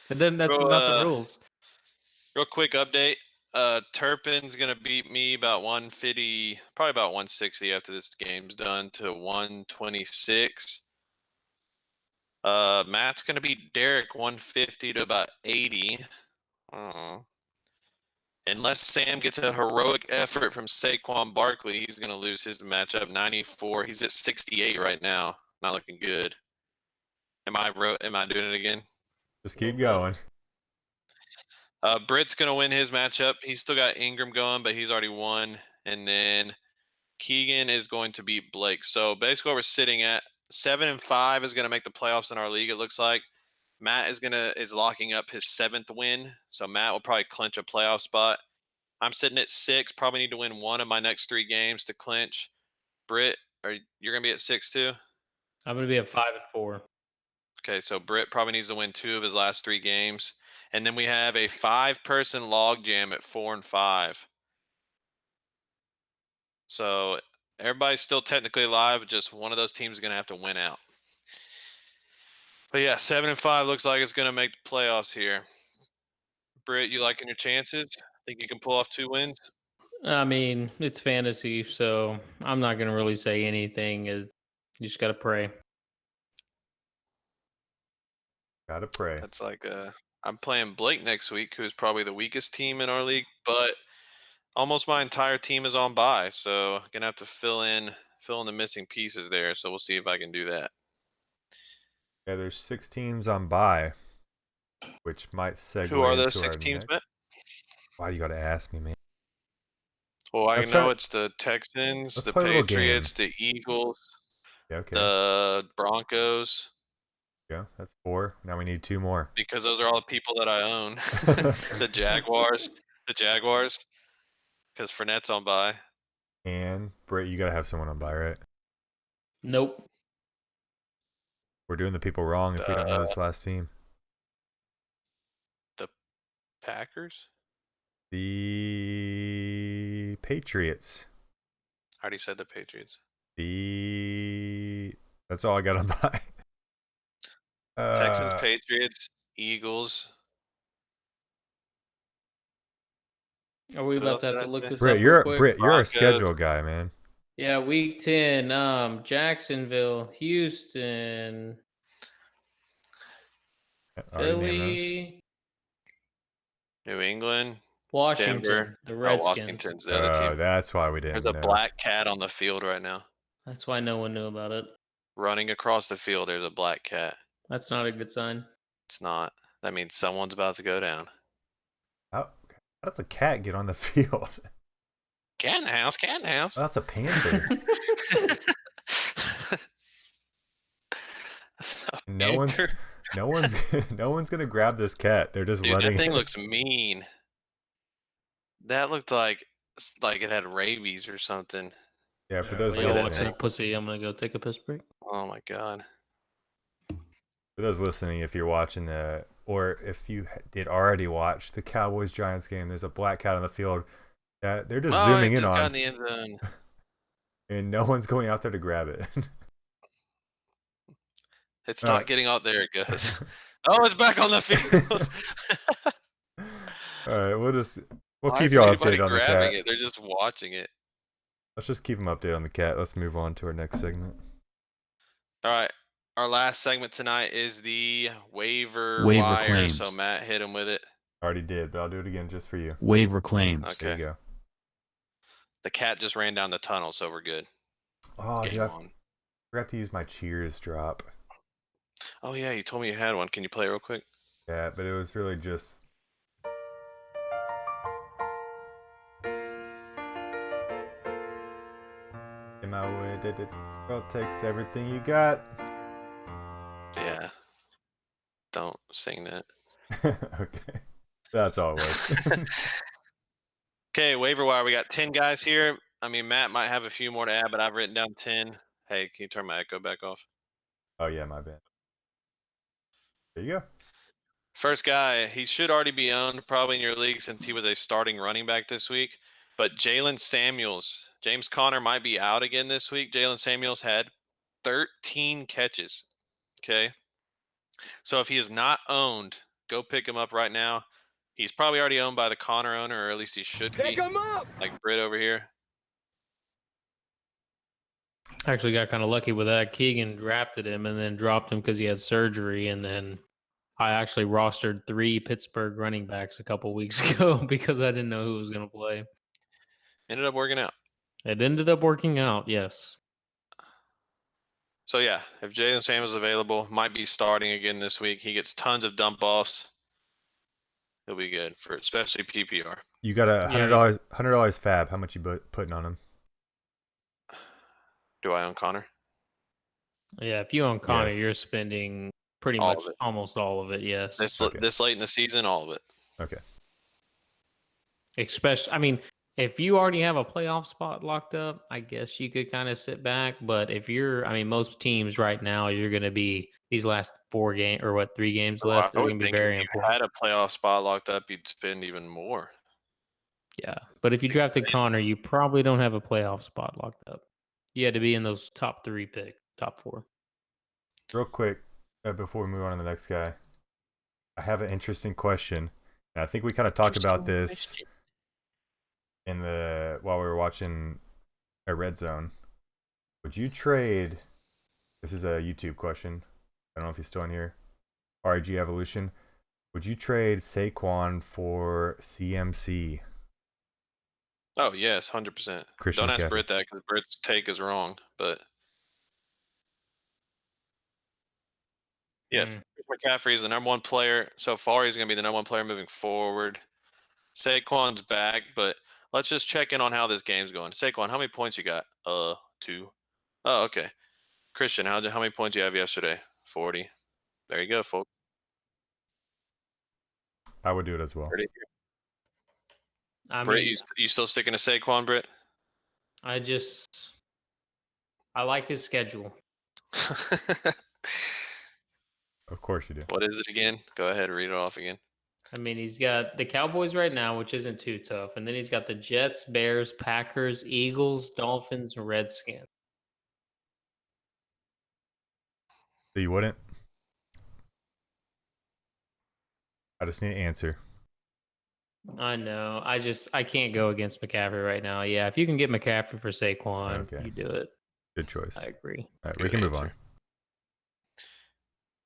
[SPEAKER 3] And then that's not the rules.
[SPEAKER 2] Real quick update. Turpin's going to beat me about 150, probably about 160 after this game's done to 126. Matt's going to beat Derek 150 to about 80. Unless Sam gets a heroic effort from Saquon Barkley, he's going to lose his matchup 94. He's at 68 right now. Not looking good. Am I doing it again?
[SPEAKER 4] Just keep going.
[SPEAKER 2] Britt's going to win his matchup. He's still got Ingram going, but he's already won. And then Keegan is going to beat Blake. So basically, what we're sitting at 7-5 is going to make the playoffs in our league. It looks like Matt is locking up his 7th win. So Matt will probably clinch a playoff spot. I'm sitting at 6. Probably need to win one of my next 3 games to clinch. Britt, you're going to be at 6 too?
[SPEAKER 3] I'm going to be at 5-4.
[SPEAKER 2] Okay, so Britt probably needs to win 2 of his last 3 games. And then we have a 5-person log jam at 4-5. So everybody's still technically alive, but just one of those teams is going to have to win out. But yeah, 7-5 looks like it's going to make the playoffs here. Britt, you liking your chances? Think you can pull off 2 wins?
[SPEAKER 3] I mean, it's fantasy, so I'm not going to really say anything. You just got to pray.
[SPEAKER 4] Gotta pray.
[SPEAKER 2] That's like I'm playing Blake next week, who's probably the weakest team in our league, but almost my entire team is on bye, so gonna have to fill in fill in the missing pieces there. So we'll see if I can do that.
[SPEAKER 4] Yeah, there's 6 teams on bye, which might segue
[SPEAKER 2] Who are those
[SPEAKER 4] into
[SPEAKER 2] 6
[SPEAKER 4] our
[SPEAKER 2] teams,
[SPEAKER 4] next.
[SPEAKER 2] Matt?
[SPEAKER 4] Why do you got to ask me, man?
[SPEAKER 2] Well, I
[SPEAKER 4] Let's
[SPEAKER 2] know
[SPEAKER 4] try to-
[SPEAKER 2] it's the Texans,
[SPEAKER 4] Let's
[SPEAKER 2] the
[SPEAKER 4] play a little game.
[SPEAKER 2] Patriots, the Eagles,
[SPEAKER 4] Yeah, okay.
[SPEAKER 2] the Broncos,
[SPEAKER 4] Yeah, that's 4. Now we need 2 more.
[SPEAKER 2] because those are all the people that I own. The Jaguars, because Fournette's on bye.
[SPEAKER 4] And Brett, you got to have someone on bye, right?
[SPEAKER 3] Nope.
[SPEAKER 4] We're doing the people wrong if we don't know
[SPEAKER 2] The,
[SPEAKER 4] this last team.
[SPEAKER 2] the Packers.
[SPEAKER 4] The Patriots.
[SPEAKER 2] I already said the Patriots.
[SPEAKER 4] That's all I got on bye.
[SPEAKER 2] Texans, Patriots, Eagles.
[SPEAKER 3] Are we
[SPEAKER 2] What
[SPEAKER 3] about
[SPEAKER 2] else
[SPEAKER 3] to have
[SPEAKER 2] did
[SPEAKER 3] to
[SPEAKER 2] I
[SPEAKER 3] look
[SPEAKER 2] say?
[SPEAKER 3] this
[SPEAKER 4] Brett,
[SPEAKER 3] up real quick?
[SPEAKER 4] you're a
[SPEAKER 2] Broncos.
[SPEAKER 4] schedule guy, man.
[SPEAKER 3] Yeah, week 10, Jacksonville, Houston,
[SPEAKER 4] I already named those.
[SPEAKER 3] Philly,
[SPEAKER 2] New England,
[SPEAKER 3] Washington,
[SPEAKER 2] Denver.
[SPEAKER 3] the
[SPEAKER 2] Oh,
[SPEAKER 3] Redskins.
[SPEAKER 2] Washington's the other team.
[SPEAKER 4] That's why we
[SPEAKER 2] There's
[SPEAKER 4] didn't
[SPEAKER 2] a
[SPEAKER 4] know.
[SPEAKER 2] black cat on the field right now.
[SPEAKER 3] That's why no one knew about it.
[SPEAKER 2] Running across the field, there's a black cat.
[SPEAKER 3] That's not a good sign.
[SPEAKER 2] It's not. That means someone's about to go down.
[SPEAKER 4] How does a cat get on the field?
[SPEAKER 2] Cat in the house, cat in the house.
[SPEAKER 4] Oh, that's a panther.
[SPEAKER 2] That's a
[SPEAKER 4] No
[SPEAKER 2] panther.
[SPEAKER 4] no one's gonna grab this cat. They're just
[SPEAKER 2] Dude,
[SPEAKER 4] letting
[SPEAKER 2] that thing looks mean. That looked like it had rabies or something.
[SPEAKER 4] Yeah, for
[SPEAKER 3] Yeah,
[SPEAKER 4] those
[SPEAKER 3] well, y'all watch
[SPEAKER 4] listening,
[SPEAKER 3] that pussy. I'm gonna go take a piss break.
[SPEAKER 2] Oh my god.
[SPEAKER 4] if you're watching or if you did already watch the Cowboys Giants game, there's a black cat on the field that they're just zooming
[SPEAKER 2] it
[SPEAKER 4] in
[SPEAKER 2] just got
[SPEAKER 4] on,
[SPEAKER 2] in the end zone.
[SPEAKER 4] and no one's going out there to grab it.
[SPEAKER 2] It's
[SPEAKER 4] All
[SPEAKER 2] not
[SPEAKER 4] right.
[SPEAKER 2] getting out there. It goes. Oh, it's back on the field.
[SPEAKER 4] All right, we'll
[SPEAKER 2] Why
[SPEAKER 4] keep
[SPEAKER 2] isn't
[SPEAKER 4] y'all
[SPEAKER 2] anybody
[SPEAKER 4] updated on the
[SPEAKER 2] grabbing
[SPEAKER 4] cat.
[SPEAKER 2] it? They're just watching it.
[SPEAKER 4] Let's just keep them updated on the cat. Let's move on to our next segment.
[SPEAKER 2] All right. Our last segment tonight is the waiver wire.
[SPEAKER 5] claims.
[SPEAKER 2] So Matt hit him with it.
[SPEAKER 4] Already did, but I'll do it again just for you.
[SPEAKER 5] Waiver claims.
[SPEAKER 4] There
[SPEAKER 2] Okay.
[SPEAKER 4] you go.
[SPEAKER 2] The cat just ran down the tunnel, so we're good.
[SPEAKER 4] Oh, dude,
[SPEAKER 2] Game
[SPEAKER 4] I
[SPEAKER 2] on.
[SPEAKER 4] forgot to use my Cheers drop.
[SPEAKER 2] Oh yeah, you told me you had one. Can you play it real quick?
[SPEAKER 4] Yeah, but it was really just. In my way, did it? Girl takes everything you got.
[SPEAKER 2] Yeah. Don't sing that.
[SPEAKER 4] Okay, that's all it was.
[SPEAKER 2] Okay, waiver wire. We got 10 guys here. I mean, Matt might have a few more to add, but I've written down 10. Hey, can you turn my echo back off?
[SPEAKER 4] Oh yeah, my bad. There you go.
[SPEAKER 2] First guy, he should already be owned probably in your league since he was a starting running back this week. But Jalen Samuels, James Conner might be out again this week. Jalen Samuels had 13 catches. Okay. So if he is not owned, go pick him up right now. He's probably already owned by the Conner owner, or at least he should be.
[SPEAKER 5] Pick 'em up!
[SPEAKER 2] Like Britt over here.
[SPEAKER 3] Actually got kind of lucky with that. Keegan drafted him and then dropped him because he had surgery. And then I actually rostered 3 Pittsburgh running backs a couple weeks ago because I didn't know who was going to play.
[SPEAKER 2] Ended up working out.
[SPEAKER 3] It ended up working out, yes.
[SPEAKER 2] So yeah, if Jalen Samuels is available, might be starting again this week. He gets tons of dump offs. He'll be good for especially PPR.
[SPEAKER 4] You got a
[SPEAKER 3] Yeah,
[SPEAKER 4] $100 fab. How much you putting on him?
[SPEAKER 2] Do I own Connor?
[SPEAKER 3] Yeah, if you own Connor,
[SPEAKER 4] Yes.
[SPEAKER 3] you're spending pretty
[SPEAKER 2] All
[SPEAKER 3] much
[SPEAKER 2] of it.
[SPEAKER 3] almost all of it, yes.
[SPEAKER 4] Okay.
[SPEAKER 2] This late in the season, all of it.
[SPEAKER 4] Okay.
[SPEAKER 3] Especially, I mean, if you already have a playoff spot locked up, I guess you could kind of sit back. But if most teams right now, you're going to be these last 4 games or 3 games left,
[SPEAKER 2] I
[SPEAKER 3] they're
[SPEAKER 2] would
[SPEAKER 3] going to be
[SPEAKER 2] think
[SPEAKER 3] very
[SPEAKER 2] if you
[SPEAKER 3] important.
[SPEAKER 2] had a playoff spot locked up, you'd spend even more.
[SPEAKER 3] Yeah, but if you drafted Connor, you probably don't have a playoff spot locked up. You had to be in those top 3 picks, top 4.
[SPEAKER 4] Real quick, before we move on to the next guy, I have an interesting question. And I think we kind of talked about this while we were watching a Red Zone. Would you trade? This is a YouTube question. I don't know if he's still in here. RIG Evolution. Would you trade Saquon for CMC?
[SPEAKER 2] Oh, yes, 100%.
[SPEAKER 4] Christian
[SPEAKER 2] Don't ask
[SPEAKER 4] McCaffrey.
[SPEAKER 2] Britt that because Britt's take is wrong. But yes, McCaffrey is the number one player so far. He's going to be the number one player moving forward. Saquon's back, but let's just check in on how this game's going. Saquon, how many points you got? 2. Oh, okay. Christian, how many points you have yesterday? 40. There you go, folks.
[SPEAKER 4] I would do it as well.
[SPEAKER 3] I
[SPEAKER 2] Britt,
[SPEAKER 3] mean,
[SPEAKER 2] you still sticking to Saquon, Britt?
[SPEAKER 3] I like his schedule.
[SPEAKER 4] Of course you do.
[SPEAKER 2] What is it again? Go ahead, read it off again.
[SPEAKER 3] I mean, he's got the Cowboys right now, which isn't too tough. And then he's got the Jets, Bears, Packers, Eagles, Dolphins, and Redskins.
[SPEAKER 4] So you wouldn't? I just need an answer.
[SPEAKER 3] I know. I can't go against McCaffrey right now. Yeah, if you can get McCaffrey for Saquon,
[SPEAKER 4] Okay.
[SPEAKER 3] you do it.
[SPEAKER 4] Good choice.
[SPEAKER 3] I agree.
[SPEAKER 4] All right,
[SPEAKER 2] Good
[SPEAKER 4] we can move
[SPEAKER 2] answer.
[SPEAKER 4] on.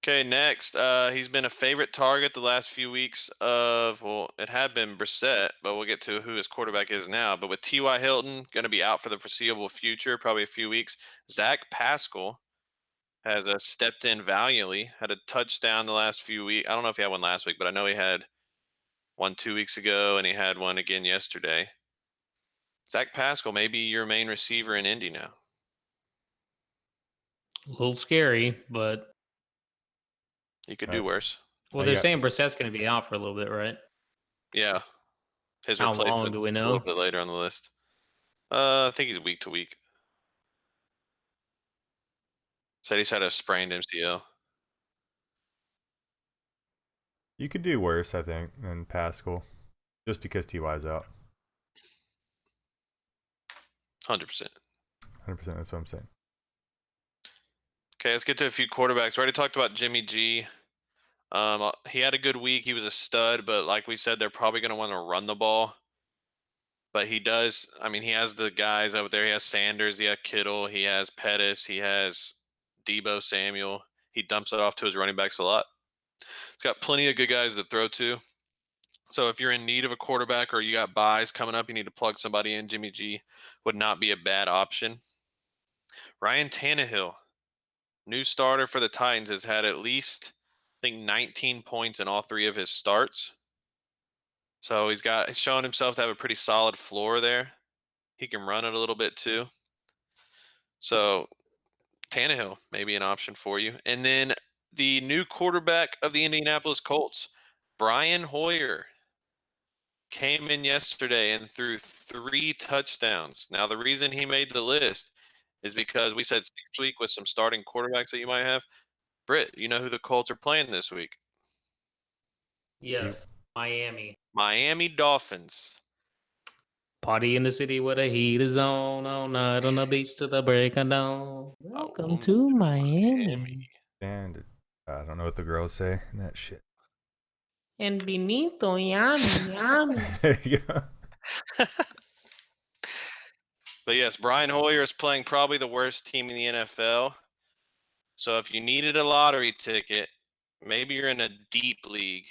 [SPEAKER 2] Okay, next. He's been a favorite target the last few weeks of, well, it had been Brissett, but we'll get to who his quarterback is now. But with T.Y. Hilton going to be out for the foreseeable future, probably a few weeks, Zach Pascal has stepped in valiantly, had a touchdown the last few weeks. I don't know if he had one last week, but I know he had one 2 weeks ago, and he had one again yesterday. Zach Pascal may be your main receiver in Indy now.
[SPEAKER 3] A little scary, but
[SPEAKER 2] He could do worse.
[SPEAKER 3] well,
[SPEAKER 4] I
[SPEAKER 3] they're
[SPEAKER 4] got-
[SPEAKER 3] saying Brissett's going to be out for a little bit, right?
[SPEAKER 2] Yeah. His
[SPEAKER 3] How long
[SPEAKER 2] replacement
[SPEAKER 3] do we
[SPEAKER 2] a
[SPEAKER 3] know?
[SPEAKER 2] little bit later on the list. I think he's week to week. Said he's had a sprained MCL.
[SPEAKER 4] You could do worse, I think, than Pascal, just because Ty's out.
[SPEAKER 2] 100%.
[SPEAKER 4] 100%. That's what I'm saying.
[SPEAKER 2] Okay, let's get to a few quarterbacks. We already talked about Jimmy G. He had a good week. He was a stud, but like we said, they're probably going to want to run the ball. But he does. I mean, he has the guys out there. He has Sanders. He has Kittle. He has Pettis. He has Debo Samuel. He dumps it off to his running backs a lot. He's got plenty of good guys to throw to. So if you're in need of a quarterback or you got buys coming up, you need to plug somebody in. Jimmy G would not be a bad option. Ryan Tannehill, new starter for the Titans, has had at least, I think, 19 points in all 3 of his starts. So he's shown himself to have a pretty solid floor there. He can run it a little bit too. So Tannehill may be an option for you. And then the new quarterback of the Indianapolis Colts, Brian Hoyer, came in yesterday and threw 3 touchdowns. Now, the reason he made the list is because we said 6 week with some starting quarterbacks that you might have. Britt, you know who the Colts are playing this week?
[SPEAKER 3] Yes, Miami.
[SPEAKER 2] Miami Dolphins.
[SPEAKER 3] Party in the city where the heat is on all night on the beach to the break of dawn. Welcome to Miami.
[SPEAKER 4] And I don't know what the girls say in that shit.
[SPEAKER 3] And Benito, yummy.
[SPEAKER 4] There you go.
[SPEAKER 2] But yes, Brian Hoyer is playing probably the worst team in the NFL. So if you needed a lottery ticket, maybe you're in a deep league.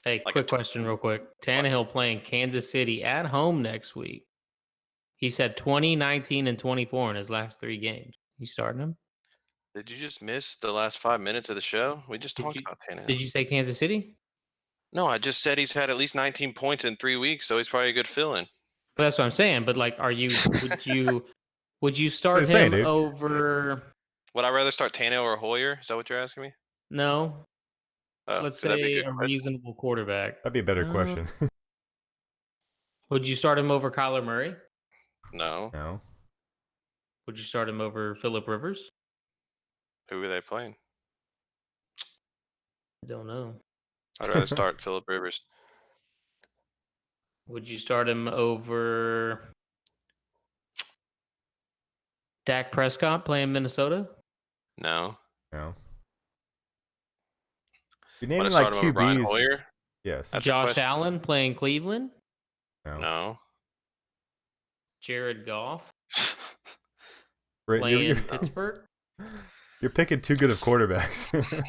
[SPEAKER 3] Hey,
[SPEAKER 2] Like
[SPEAKER 3] quick question real quick. Tannehill playing Kansas City at home next week. He's had 20, 19, and 24 in his last 3 games. You starting him?
[SPEAKER 2] Did you just miss the last 5 minutes of the show? We just
[SPEAKER 3] Did
[SPEAKER 2] talked
[SPEAKER 3] you-
[SPEAKER 2] about Tannehill.
[SPEAKER 3] Did you say Kansas City?
[SPEAKER 2] No, I just said he's had at least 19 points in 3 weeks, so he's probably a good fill-in.
[SPEAKER 3] But that's what I'm saying. But like, would you start
[SPEAKER 4] What are you saying,
[SPEAKER 3] him
[SPEAKER 4] dude?
[SPEAKER 3] over?
[SPEAKER 2] Would I rather start Tannehill or Hoyer? Is that what you're asking me?
[SPEAKER 3] No,
[SPEAKER 2] Oh,
[SPEAKER 3] let's
[SPEAKER 2] 'cause that'd be
[SPEAKER 3] say
[SPEAKER 2] a good
[SPEAKER 3] a
[SPEAKER 2] question.
[SPEAKER 3] reasonable quarterback.
[SPEAKER 4] That'd be a better question.
[SPEAKER 3] Would you start him over Kyler Murray?
[SPEAKER 2] No.
[SPEAKER 4] No.
[SPEAKER 3] Would you start him over Phillip Rivers?
[SPEAKER 2] Who are they playing?
[SPEAKER 3] I don't know.
[SPEAKER 2] I'd rather start Phillip Rivers.
[SPEAKER 3] Would you start him over Dak Prescott playing Minnesota?
[SPEAKER 2] No.
[SPEAKER 4] No. You're
[SPEAKER 2] Want
[SPEAKER 4] naming
[SPEAKER 2] to
[SPEAKER 4] like
[SPEAKER 2] start him over Brian
[SPEAKER 4] QBs.
[SPEAKER 2] Hoyer?
[SPEAKER 4] Yes.
[SPEAKER 2] That's a
[SPEAKER 3] Josh
[SPEAKER 2] question.
[SPEAKER 3] Allen playing Cleveland?
[SPEAKER 2] No.
[SPEAKER 3] Jared Goff
[SPEAKER 4] Britt,
[SPEAKER 3] playing Pittsburgh?
[SPEAKER 4] you're picking too good of quarterbacks.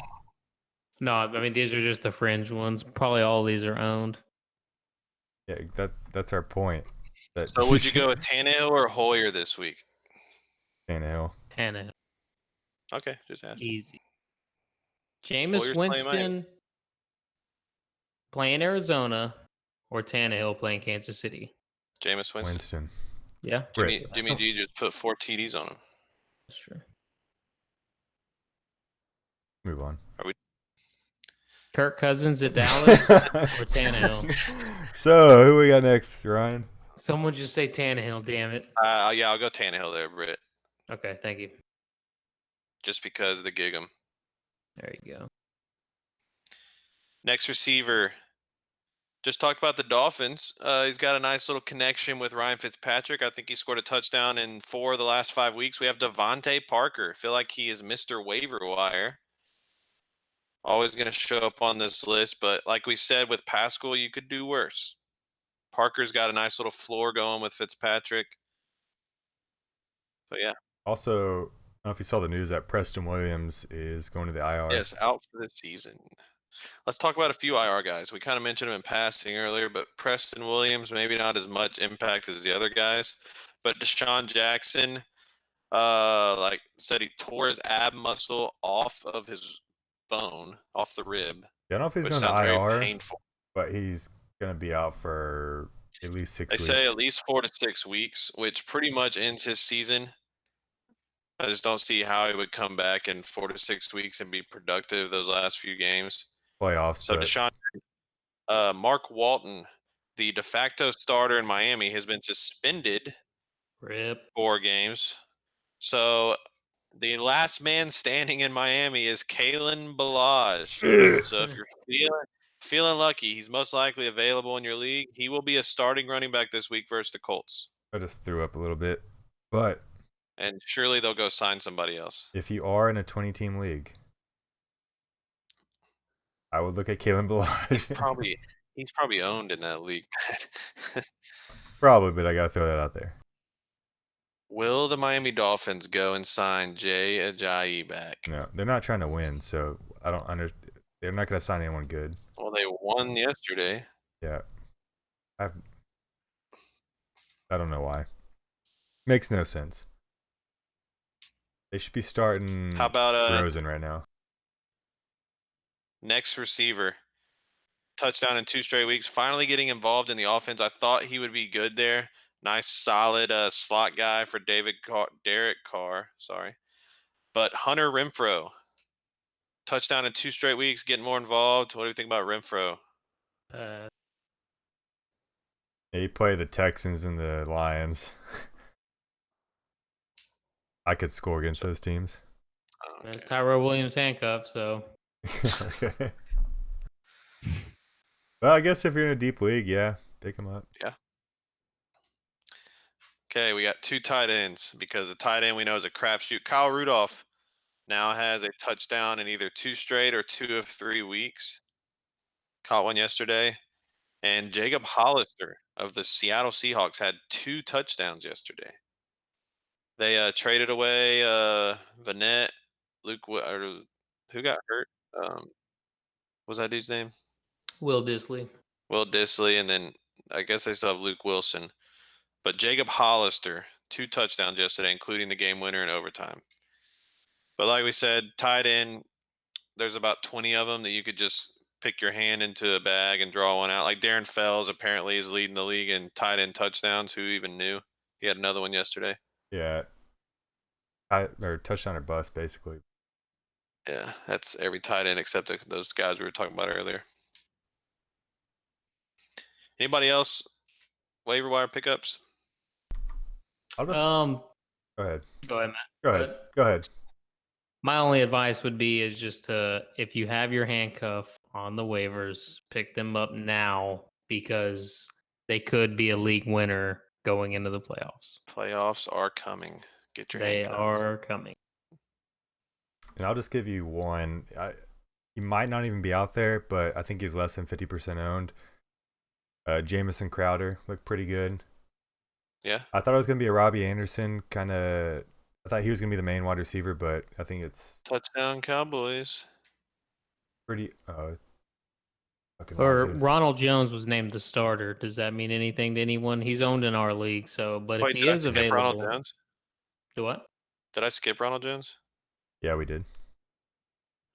[SPEAKER 3] No, I mean these are just the fringe ones. Probably all these are owned.
[SPEAKER 4] Yeah, that's our point.
[SPEAKER 2] So would you go with Tannehill or Hoyer this week?
[SPEAKER 4] Tannehill.
[SPEAKER 3] Tannehill.
[SPEAKER 2] Okay, just ask.
[SPEAKER 3] Easy. Jameis
[SPEAKER 2] Hoyer's playing Miami.
[SPEAKER 3] Winston playing Arizona or Tannehill playing Kansas City?
[SPEAKER 2] Jameis Winston.
[SPEAKER 4] Winston.
[SPEAKER 3] Yeah.
[SPEAKER 2] Jimmy G just put 4 TDs on him.
[SPEAKER 3] That's true.
[SPEAKER 4] Move on.
[SPEAKER 3] Kirk Cousins at Dallas or Tannehill?
[SPEAKER 4] So, who we got next, Ryan?
[SPEAKER 3] Someone just say Tannehill, damn it.
[SPEAKER 2] Yeah, I'll go Tannehill there, Britt.
[SPEAKER 3] Okay, thank you.
[SPEAKER 2] Just because of the gig 'em.
[SPEAKER 3] There you go.
[SPEAKER 2] Next receiver. Just talked about the Dolphins. He's got a nice little connection with Ryan Fitzpatrick. I think he scored a touchdown in 4 of the last 5 weeks. We have Devontae Parker. I feel like he is Mr. Waiver Wire. Always going to show up on this list, but like we said with Pascal, you could do worse. Parker's got a nice little floor going with Fitzpatrick. But yeah.
[SPEAKER 4] Also, I don't know if you saw the news that Preston Williams is going to the IR.
[SPEAKER 2] Yes, out for the season. Let's talk about a few IR guys. We kind of mentioned him in passing earlier, but Preston Williams, maybe not as much impact as the other guys. But Deshaun Jackson, said he tore his ab muscle off of his bone, off the rib.
[SPEAKER 4] Yeah, I don't know if he's
[SPEAKER 2] which
[SPEAKER 4] going to
[SPEAKER 2] sounds very
[SPEAKER 4] IR,
[SPEAKER 2] painful.
[SPEAKER 4] but he's going to be out for at least 6 weeks.
[SPEAKER 2] They say at least 4 to 6 weeks, which pretty much ends his season. I just don't see how he would come back in 4 to 6 weeks and be productive those last few games.
[SPEAKER 4] Playoffs.
[SPEAKER 2] So
[SPEAKER 4] but
[SPEAKER 2] Deshaun, Mark Walton, the de facto starter in Miami, has been suspended
[SPEAKER 3] Rip.
[SPEAKER 2] 4 games. So the last man standing in Miami is Kalen Ballage. So if you're feeling lucky, he's most likely available in your league. He will be a starting running back this week versus the Colts.
[SPEAKER 4] I just threw up a little bit. But
[SPEAKER 2] And surely they'll go sign somebody else.
[SPEAKER 4] if you are in a 20-team league, I would look at Kalen Ballage.
[SPEAKER 2] He's probably owned in that league.
[SPEAKER 4] Probably, but I got to throw that out there.
[SPEAKER 2] Will the Miami Dolphins go and sign Jay Ajayi back?
[SPEAKER 4] No, they're not trying to win, so I don't they're not going to sign anyone good.
[SPEAKER 2] Well, they won yesterday.
[SPEAKER 4] Yeah. I don't know why. Makes no sense. They should be starting
[SPEAKER 2] How about
[SPEAKER 4] Rosen right now.
[SPEAKER 2] Next receiver? Touchdown in 2 straight weeks. Finally getting involved in the offense. I thought he would be good there. Nice, solid slot guy for Derek Carr. Sorry. But Hunter Renfrow. Touchdown in 2 straight weeks, getting more involved. What do you think about Renfrow?
[SPEAKER 4] Yeah, you play the Texans and the Lions. I could score against those teams.
[SPEAKER 2] Okay.
[SPEAKER 3] That's Tyrell Williams handcuffed, so.
[SPEAKER 4] Okay. Well, I guess if you're in a deep league, yeah, pick them up.
[SPEAKER 2] Yeah. Okay, we got 2 tight ends because the tight end we know is a crapshoot. Kyle Rudolph now has a touchdown in either 2 straight or 2 of 3 weeks. Caught one yesterday. And Jacob Hollister of the Seattle Seahawks had 2 touchdowns yesterday. They traded away Vanette, who got hurt? What was that dude's name?
[SPEAKER 3] Will Disley.
[SPEAKER 2] Will Disley, and then I guess they still have Luke Wilson. But Jacob Hollister, 2 touchdowns yesterday, including the game winner in overtime. But like we said, tight end, there's about 20 of them that you could just pick your hand into a bag and draw one out. Like Darren Fells apparently is leading the league in tight end touchdowns. Who even knew? He had another one yesterday.
[SPEAKER 4] Yeah. Or touchdown or bust, basically.
[SPEAKER 2] Yeah, that's every tight end except those guys we were talking about earlier. Anybody else? Waiver wire pickups?
[SPEAKER 4] I'll just
[SPEAKER 3] Go
[SPEAKER 4] go ahead.
[SPEAKER 3] ahead, Matt.
[SPEAKER 4] Go ahead.
[SPEAKER 3] My only advice would be is just to, if you have your handcuff on the waivers, pick them up now because they could be a league winner going into the playoffs.
[SPEAKER 2] Playoffs are coming. Get your
[SPEAKER 3] They
[SPEAKER 2] handcuffs.
[SPEAKER 3] are coming.
[SPEAKER 4] And I'll just give you one. He might not even be out there, but I think he's less than 50% owned. Jamison Crowder looked pretty good.
[SPEAKER 2] Yeah.
[SPEAKER 4] I thought it was going to be a Robbie Anderson kind of. I thought he was going to be the main wide receiver, but I think it's
[SPEAKER 2] Touchdown Cowboys.
[SPEAKER 4] pretty. Fucking
[SPEAKER 3] Or
[SPEAKER 4] lighted.
[SPEAKER 3] Ronald Jones was named the starter. Does that mean anything to anyone? He's owned in our league, so but if
[SPEAKER 2] Wait,
[SPEAKER 3] he
[SPEAKER 2] did I
[SPEAKER 3] is
[SPEAKER 2] skip Ronald
[SPEAKER 3] available,
[SPEAKER 2] Jones?
[SPEAKER 3] do what?
[SPEAKER 2] Did I skip Ronald Jones?
[SPEAKER 4] Yeah, we did.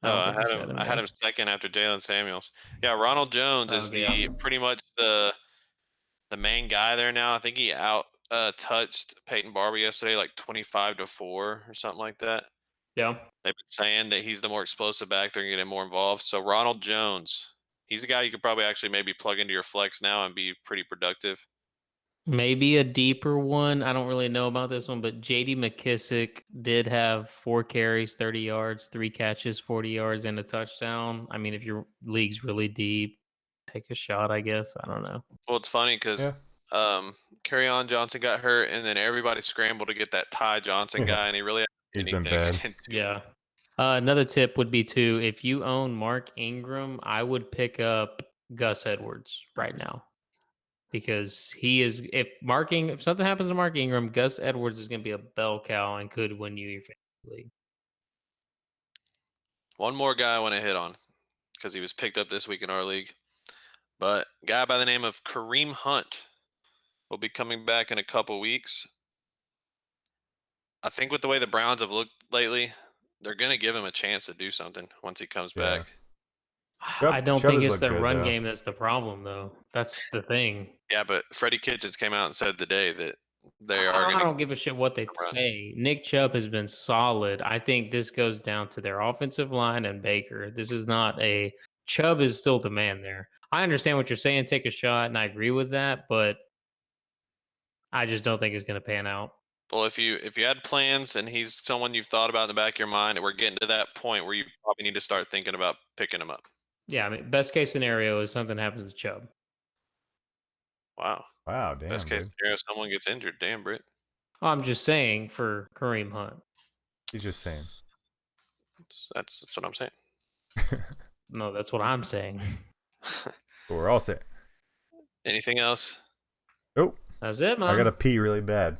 [SPEAKER 3] I
[SPEAKER 2] Oh,
[SPEAKER 3] don't
[SPEAKER 2] I
[SPEAKER 3] think you
[SPEAKER 2] had
[SPEAKER 3] shut
[SPEAKER 2] him.
[SPEAKER 3] him
[SPEAKER 2] I had
[SPEAKER 3] down.
[SPEAKER 2] him second after Jalen Samuels. Yeah, Ronald Jones is
[SPEAKER 3] Okay, yeah.
[SPEAKER 2] pretty much the main guy there now. I think he out touched Peyton Barber yesterday, like 25-4 or something like that.
[SPEAKER 3] Yeah.
[SPEAKER 2] They've been saying that he's the more explosive back. They're getting more involved. So Ronald Jones, he's a guy you could probably actually maybe plug into your flex now and be pretty productive.
[SPEAKER 3] Maybe a deeper one. I don't really know about this one, but JD McKissick did have 4 carries, 30 yards, 3 catches, 40 yards, and a touchdown. I mean, if your league's really deep, take a shot, I guess. I don't know.
[SPEAKER 2] Well, it's funny because Kerryon Johnson got hurt, and then everybody scrambled to get that Ty Johnson
[SPEAKER 4] Yeah.
[SPEAKER 2] guy, and he really
[SPEAKER 4] He's
[SPEAKER 2] hasn't
[SPEAKER 4] been
[SPEAKER 2] done
[SPEAKER 4] bad.
[SPEAKER 2] anything.
[SPEAKER 3] Yeah. Another tip would be too, if you own Mark Ingram, I would pick up Gus Edwards right now. Because he is, if something happens to Mark Ingram, Gus Edwards is going to be a bell cow and could win you your fantasy league.
[SPEAKER 2] One more guy I want to hit on because he was picked up this week in our league. But a guy by the name of Kareem Hunt will be coming back in a couple weeks. I think with the way the Browns have looked lately, they're going to give him a chance to do something once he comes
[SPEAKER 4] Yeah.
[SPEAKER 2] back.
[SPEAKER 3] I don't
[SPEAKER 4] Chubb
[SPEAKER 3] think
[SPEAKER 4] has
[SPEAKER 3] it's
[SPEAKER 4] looked
[SPEAKER 3] the
[SPEAKER 4] good,
[SPEAKER 3] run
[SPEAKER 4] though.
[SPEAKER 3] game that's the problem, though. That's the thing.
[SPEAKER 2] Yeah, but Freddie Kitchens came out and said today that they are
[SPEAKER 3] I
[SPEAKER 2] going to
[SPEAKER 3] don't give a shit what they
[SPEAKER 2] run.
[SPEAKER 3] say. Nick Chubb has been solid. I think this goes down to their offensive line and Baker. This is not a Chubb is still the man there. I understand what you're saying, take a shot, and I agree with that, but I just don't think it's going to pan out.
[SPEAKER 2] Well, if you had plans and he's someone you've thought about in the back of your mind, and we're getting to that point where you probably need to start thinking about picking him up.
[SPEAKER 3] Yeah, I mean, best case scenario is something happens to Chubb.
[SPEAKER 2] Wow.
[SPEAKER 4] Wow, damn,
[SPEAKER 2] Best case
[SPEAKER 4] dude.
[SPEAKER 2] scenario, someone gets injured. Damn, Britt.
[SPEAKER 3] I'm just saying for Kareem Hunt.
[SPEAKER 4] He's just saying.
[SPEAKER 2] That's what I'm saying.
[SPEAKER 3] No, that's what I'm saying.
[SPEAKER 4] But we're all set.
[SPEAKER 2] Anything else?
[SPEAKER 4] Oh,
[SPEAKER 3] That's it, man.
[SPEAKER 4] I gotta pee really bad.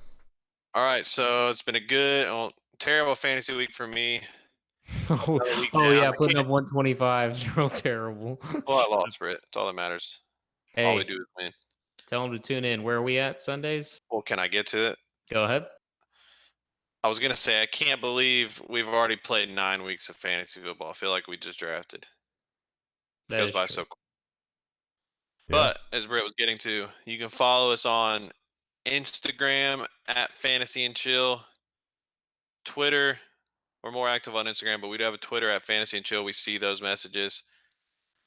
[SPEAKER 2] All right, so it's been a terrible fantasy week for me.
[SPEAKER 3] Oh,
[SPEAKER 2] week
[SPEAKER 3] oh
[SPEAKER 2] down.
[SPEAKER 3] yeah,
[SPEAKER 2] I
[SPEAKER 3] putting
[SPEAKER 2] can't-
[SPEAKER 3] up 125 is real terrible.
[SPEAKER 2] Well, I lost, Britt. That's all that matters. All we
[SPEAKER 3] Hey,
[SPEAKER 2] do is win.
[SPEAKER 3] tell them to tune in. Where are we at Sundays?
[SPEAKER 2] Well, can I get to it?
[SPEAKER 3] Go ahead.
[SPEAKER 2] I was gonna say I can't believe we've already played 9 weeks of fantasy football. I feel like we just drafted.
[SPEAKER 3] That
[SPEAKER 2] Goes
[SPEAKER 3] is
[SPEAKER 2] by
[SPEAKER 3] true.
[SPEAKER 2] so quick.
[SPEAKER 4] Yeah.
[SPEAKER 2] But as Britt was getting to, you can follow us on Instagram at Fantasy and Chill. Twitter, we're more active on Instagram, but we do have a Twitter at Fantasy and Chill. We see those messages.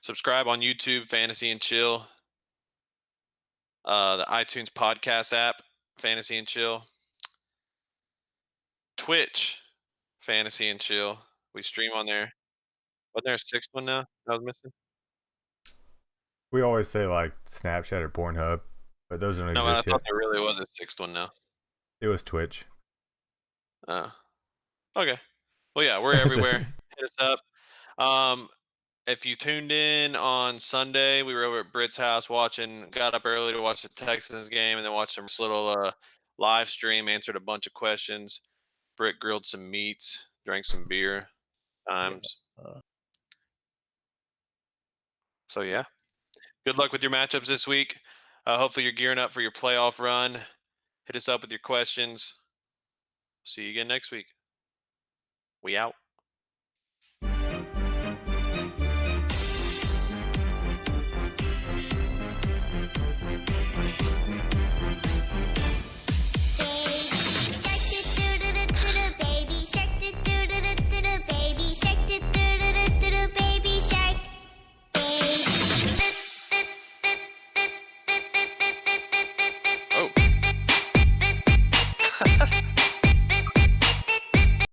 [SPEAKER 2] Subscribe on YouTube, Fantasy and Chill. The iTunes podcast app, Fantasy and Chill. Twitch, Fantasy and Chill. We stream on there. Wasn't there a sixth one now I was missing?
[SPEAKER 4] We always say like Snapchat or Pornhub, but those don't
[SPEAKER 2] No, man, I
[SPEAKER 4] exist yet.
[SPEAKER 2] thought there really was a sixth one now.
[SPEAKER 4] It was Twitch.
[SPEAKER 2] Okay. Well, yeah, we're everywhere. Hit us up. If you tuned in on Sunday, we were over at Britt's house got up early to watch the Texans game and then watched some little live stream, answered a bunch of questions. Britt grilled some meats, drank some beer times. So, yeah. Good luck with your matchups this week. Hopefully you're gearing up for your playoff run. Hit us up with your questions. See you again next week. We out.